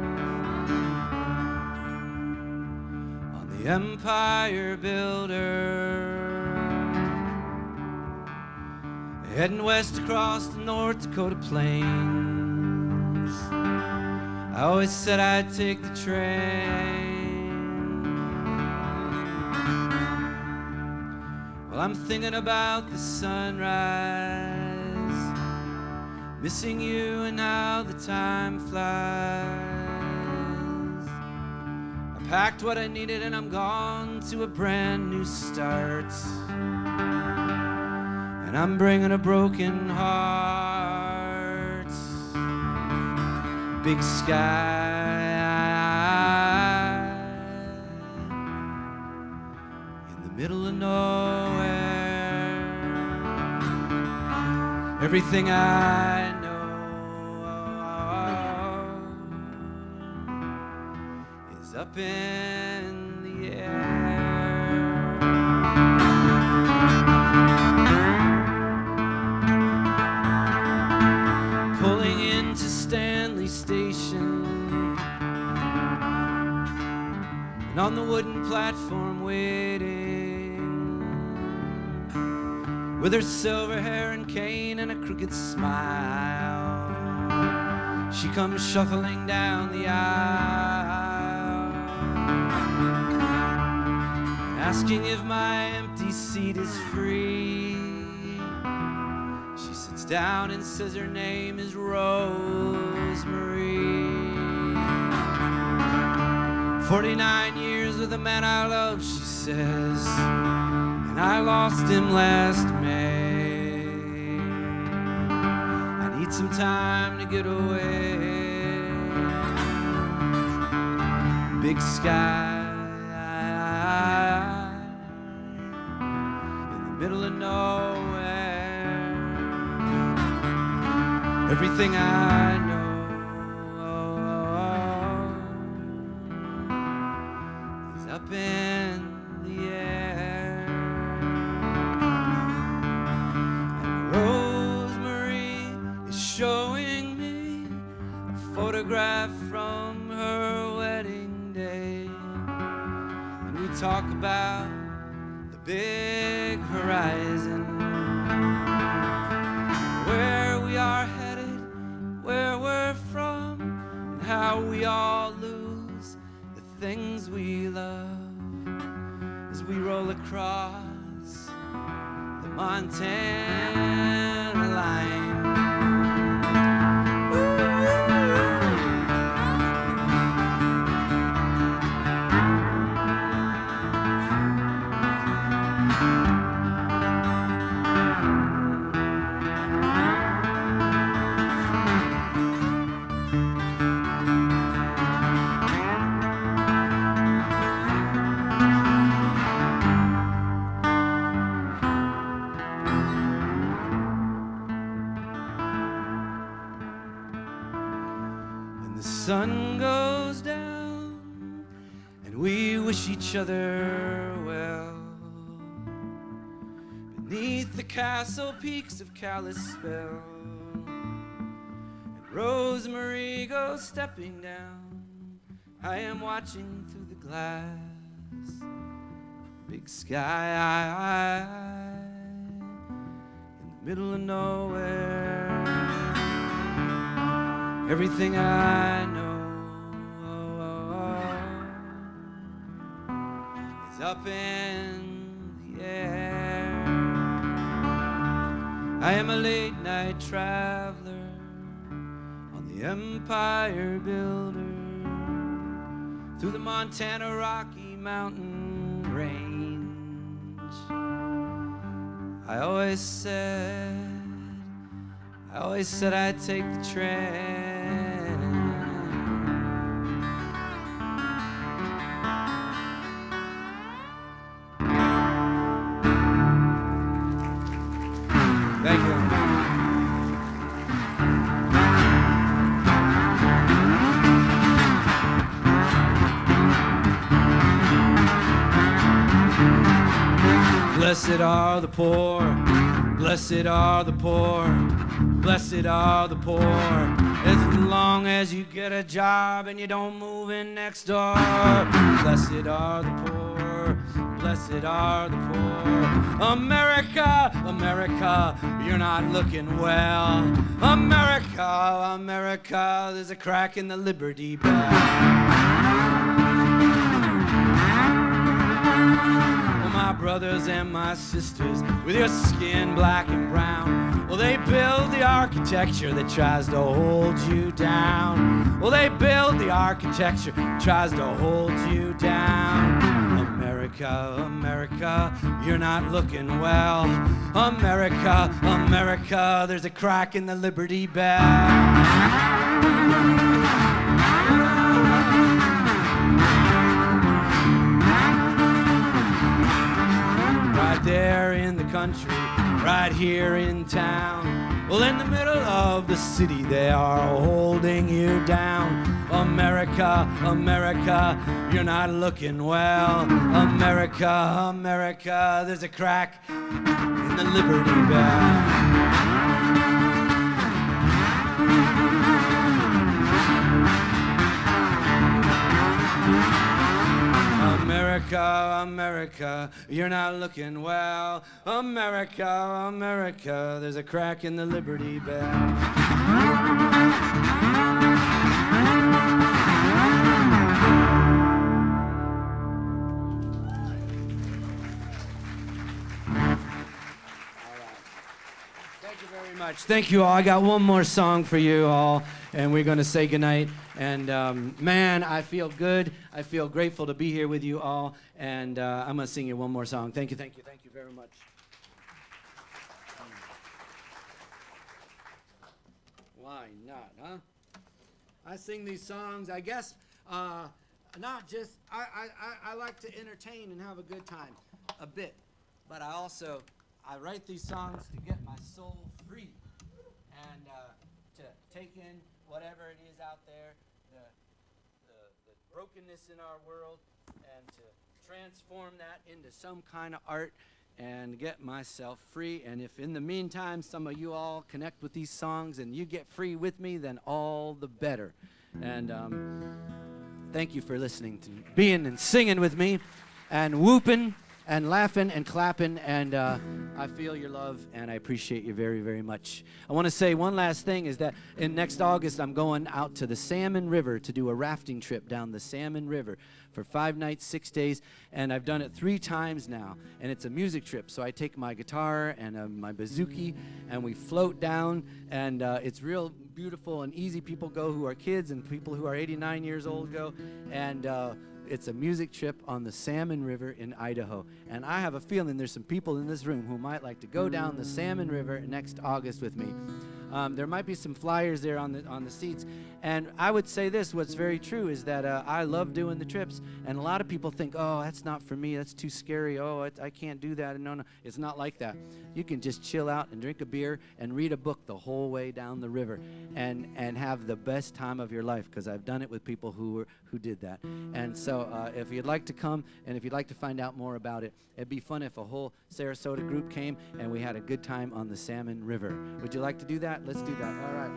on the Empire Builder, heading west across the North Dakota plains. I always said I'd take the train. Well, I'm thinking about the sunrise, missing you and how the time flies. I packed what I needed and I'm gone to a brand new start. And I'm bringing a broken heart. Big sky middle of nowhere. Everything I know is up in the air. Pulling into Stanley Station, and on the wooden platform waiting, with her silver hair and cane and a crooked smile, she comes shuffling down the aisle, asking if my empty seat is free. She sits down and says her name is Rosemary. 49 years with a man I love, she says, and I lost him last May. I need some time to get away. Big sky in the middle of nowhere. Everything I know up in the air. And Rosemary is showing me a photograph from her wedding day, and we talk about the big horizon, where we are headed, where we're from, and how we all lose the things we love as we roll across the Montana line. Sun goes down and we wish each other well beneath the castle peaks of Kalispell. And Rosemary goes stepping down. I am watching through the glass. Big sky in the middle of nowhere. Everything I know is up in the air. I am a late night traveler on the Empire Builder through the Montana Rocky Mountain Range. I always said I'd take the train. Thank you. Blessed are the poor, blessed are the poor, blessed are the poor, as long as you get a job and you don't move in next door. Blessed are the poor, blessed are the poor. America, America, you're not looking well. America, America, there's a crack in the Liberty Bell. My brothers and my sisters, with your skin black and brown, well, they build the architecture that tries to hold you down. Well, they build the architecture that tries to hold you down. America, America, you're not looking well. America, America, there's a crack in the Liberty Bell. country, right here in town. Well, in the middle of the city, they are holding you down. America, America, you're not looking well. America, America, there's a crack in the Liberty Bell. America, America, you're not looking well. America, America, there's a crack in the Liberty Bell. Thank you very much. Thank you all. I got one more song for you all, and we're going to say goodnight. And man, I feel good. I feel grateful to be here with you all. And I'm going to sing you one more song. Thank you, thank you, thank you very much. Why not, huh? I sing these songs, I guess, not just, I like to entertain and have a good time a bit. But I write these songs to get my soul free and to take in whatever it is out there, the brokenness in our world, and to transform that into some kind of art and get myself free. And if in the meantime some of you all connect with these songs and you get free with me, then all the better. And thank you for listening to being and singing with me and whooping and laughing and clapping, and I feel your love, and I appreciate you very, very much. I want to say one last thing is that in next August, I'm going out to the Salmon River to do a rafting trip down the Salmon River for 5 nights, 6 days, and I've done it 3 times now, and it's a music trip. So I take my guitar and my bouzouki, and we float down, and it's real beautiful and easy. People go who are kids, and people who are 89 years old go, and it's a music trip on the Salmon River in Idaho. And I have a feeling there's some people in this room who might like to go down the Salmon River next August with me. There might be some flyers there on the seats. And I would say this, what's very true is that I love doing the trips. And a lot of people think, oh, that's not for me. That's too scary. Oh, I can't do that. No, it's not like that. You can just chill out and drink a beer and read a book the whole way down the river and have the best time of your life, because I've done it with people who did that. And so if you'd like to come and if you'd like to find out more about it, it'd be fun if a whole Sarasota group came and we had a good time on the Salmon River. Would you like to do that? Let's do that. All right.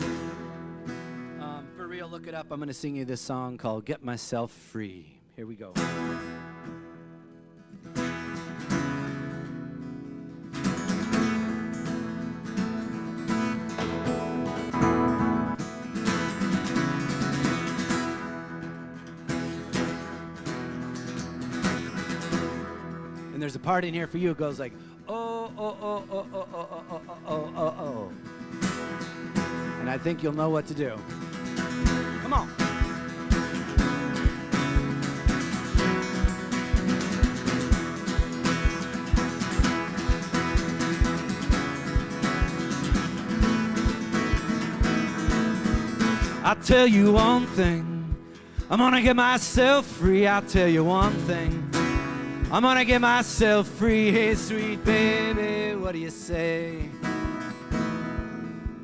For real, look it up. I'm going to sing you this song called Get Myself Free. Here we go. And there's a part in here for you. It goes like, oh, oh, oh, oh, oh, oh, oh, oh, oh, oh, oh. And I think you'll know what to do. Come on. I'll tell you one thing, I'm gonna get myself free. I'll tell you one thing, I'm gonna get myself free. Hey, sweet baby, what do you say?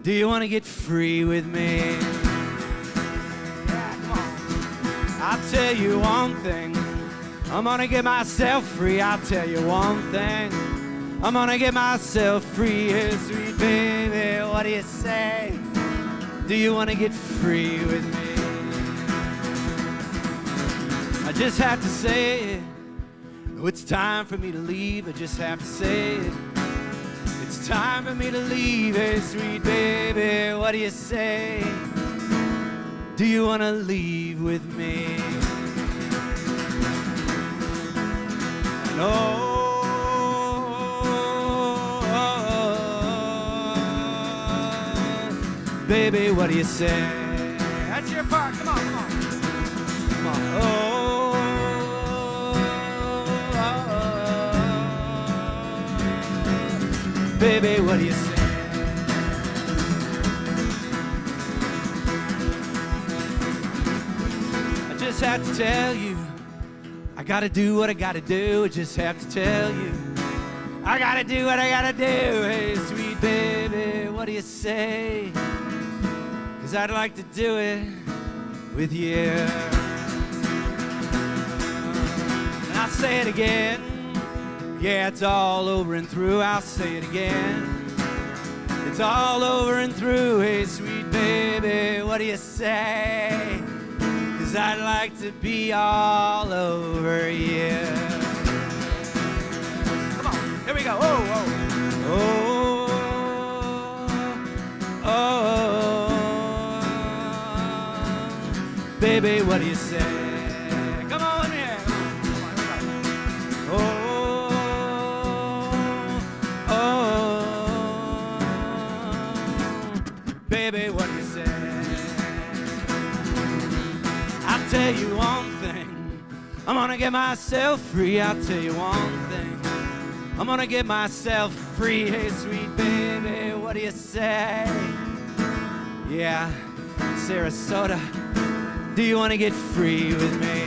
Do you wanna get free with me? Yeah, come on. I'll tell you one thing, I'm gonna get myself free. I'll tell you one thing, I'm gonna get myself free. Hey, sweet baby, what do you say? Do you wanna get free with me? I just have to say it. Oh, it's time for me to leave. I just have to say it. It's time for me to leave. Hey, sweet baby, what do you say? Do you want to leave with me? No. Baby, what do you say? That's your part. Come on, come on. Come on. Oh. Baby, what do you say? I just have to tell you, I gotta do what I gotta do. I just have to tell you,
I gotta do what I gotta do. Hey, sweet baby, what do you say? 'Cause I'd like to do it with you. And I'll say it again. Yeah, it's all over and through. I'll say it again. It's all over and through. Hey, sweet baby, what do you say? 'Cause I'd like to be all over you. Come on, here we go. Oh, oh, oh, oh, baby, what do you say? Come on here. Oh, oh, baby, what do you say? I'll tell you one thing, I'm gonna get myself free. I'll tell you one thing, I'm gonna get myself free. Hey, sweet baby, what do you say? Yeah, Sarasota, do you wanna get free with me?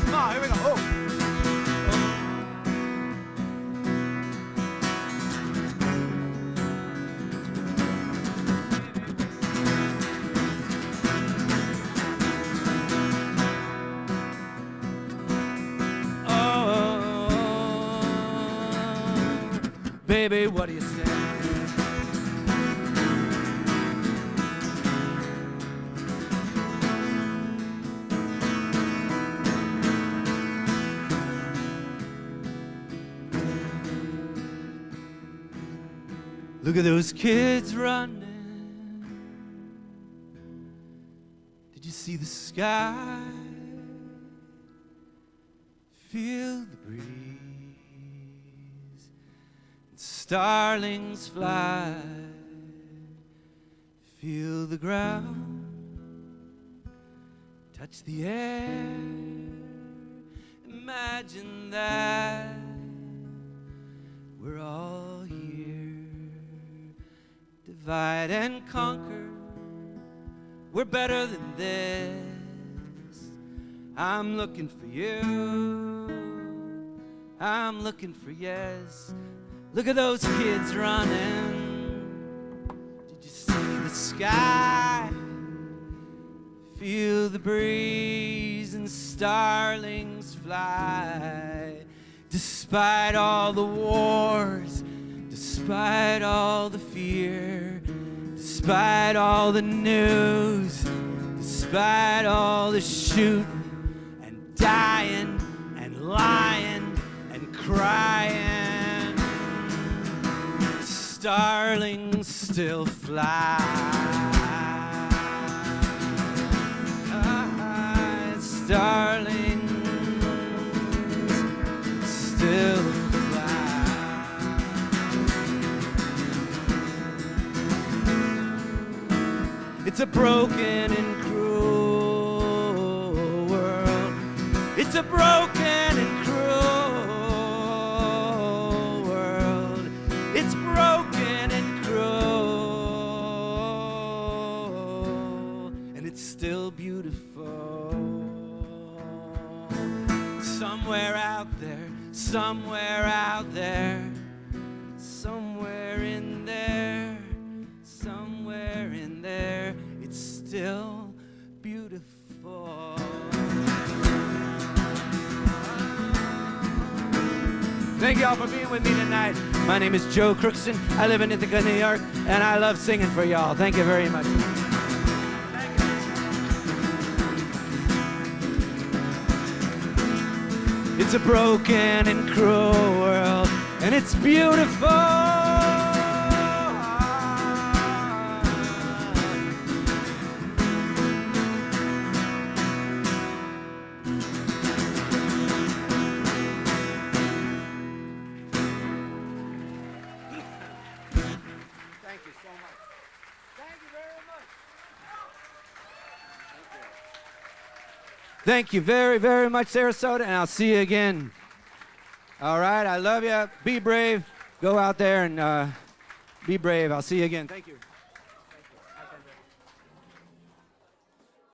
Come on, here we go. Oh. Baby, what do you say? Look at those kids running. Did you see the sky? Feel the breeze. Starlings fly, feel the ground, touch the air. Imagine that we're all here. Divide and conquer, we're better than this. I'm looking for you, I'm looking for yes. Look at those kids running. Did you see the sky? Feel the breeze and starlings fly. Despite all the wars, despite all the fear, despite all the news, despite all the shooting and dying and lying and crying, starlings still fly. Starlings still fly. It's a broken and cruel world. It's a broken and cruel world. It's broken and cruel, and it's still beautiful. Somewhere out there, somewhere out there, somewhere in there, somewhere in there, it's still beautiful. Thank you all for being with me tonight. My name is Joe Crookston. I live in Ithaca, New York, and I love singing for y'all. Thank you very much. It's a broken and cruel world, and it's beautiful. Thank you so much. Thank you very much. Thank you very, very much, Sarasota, and I'll see you again. All right, I love you. Be brave. Go out there and be brave. I'll see you again. Thank you.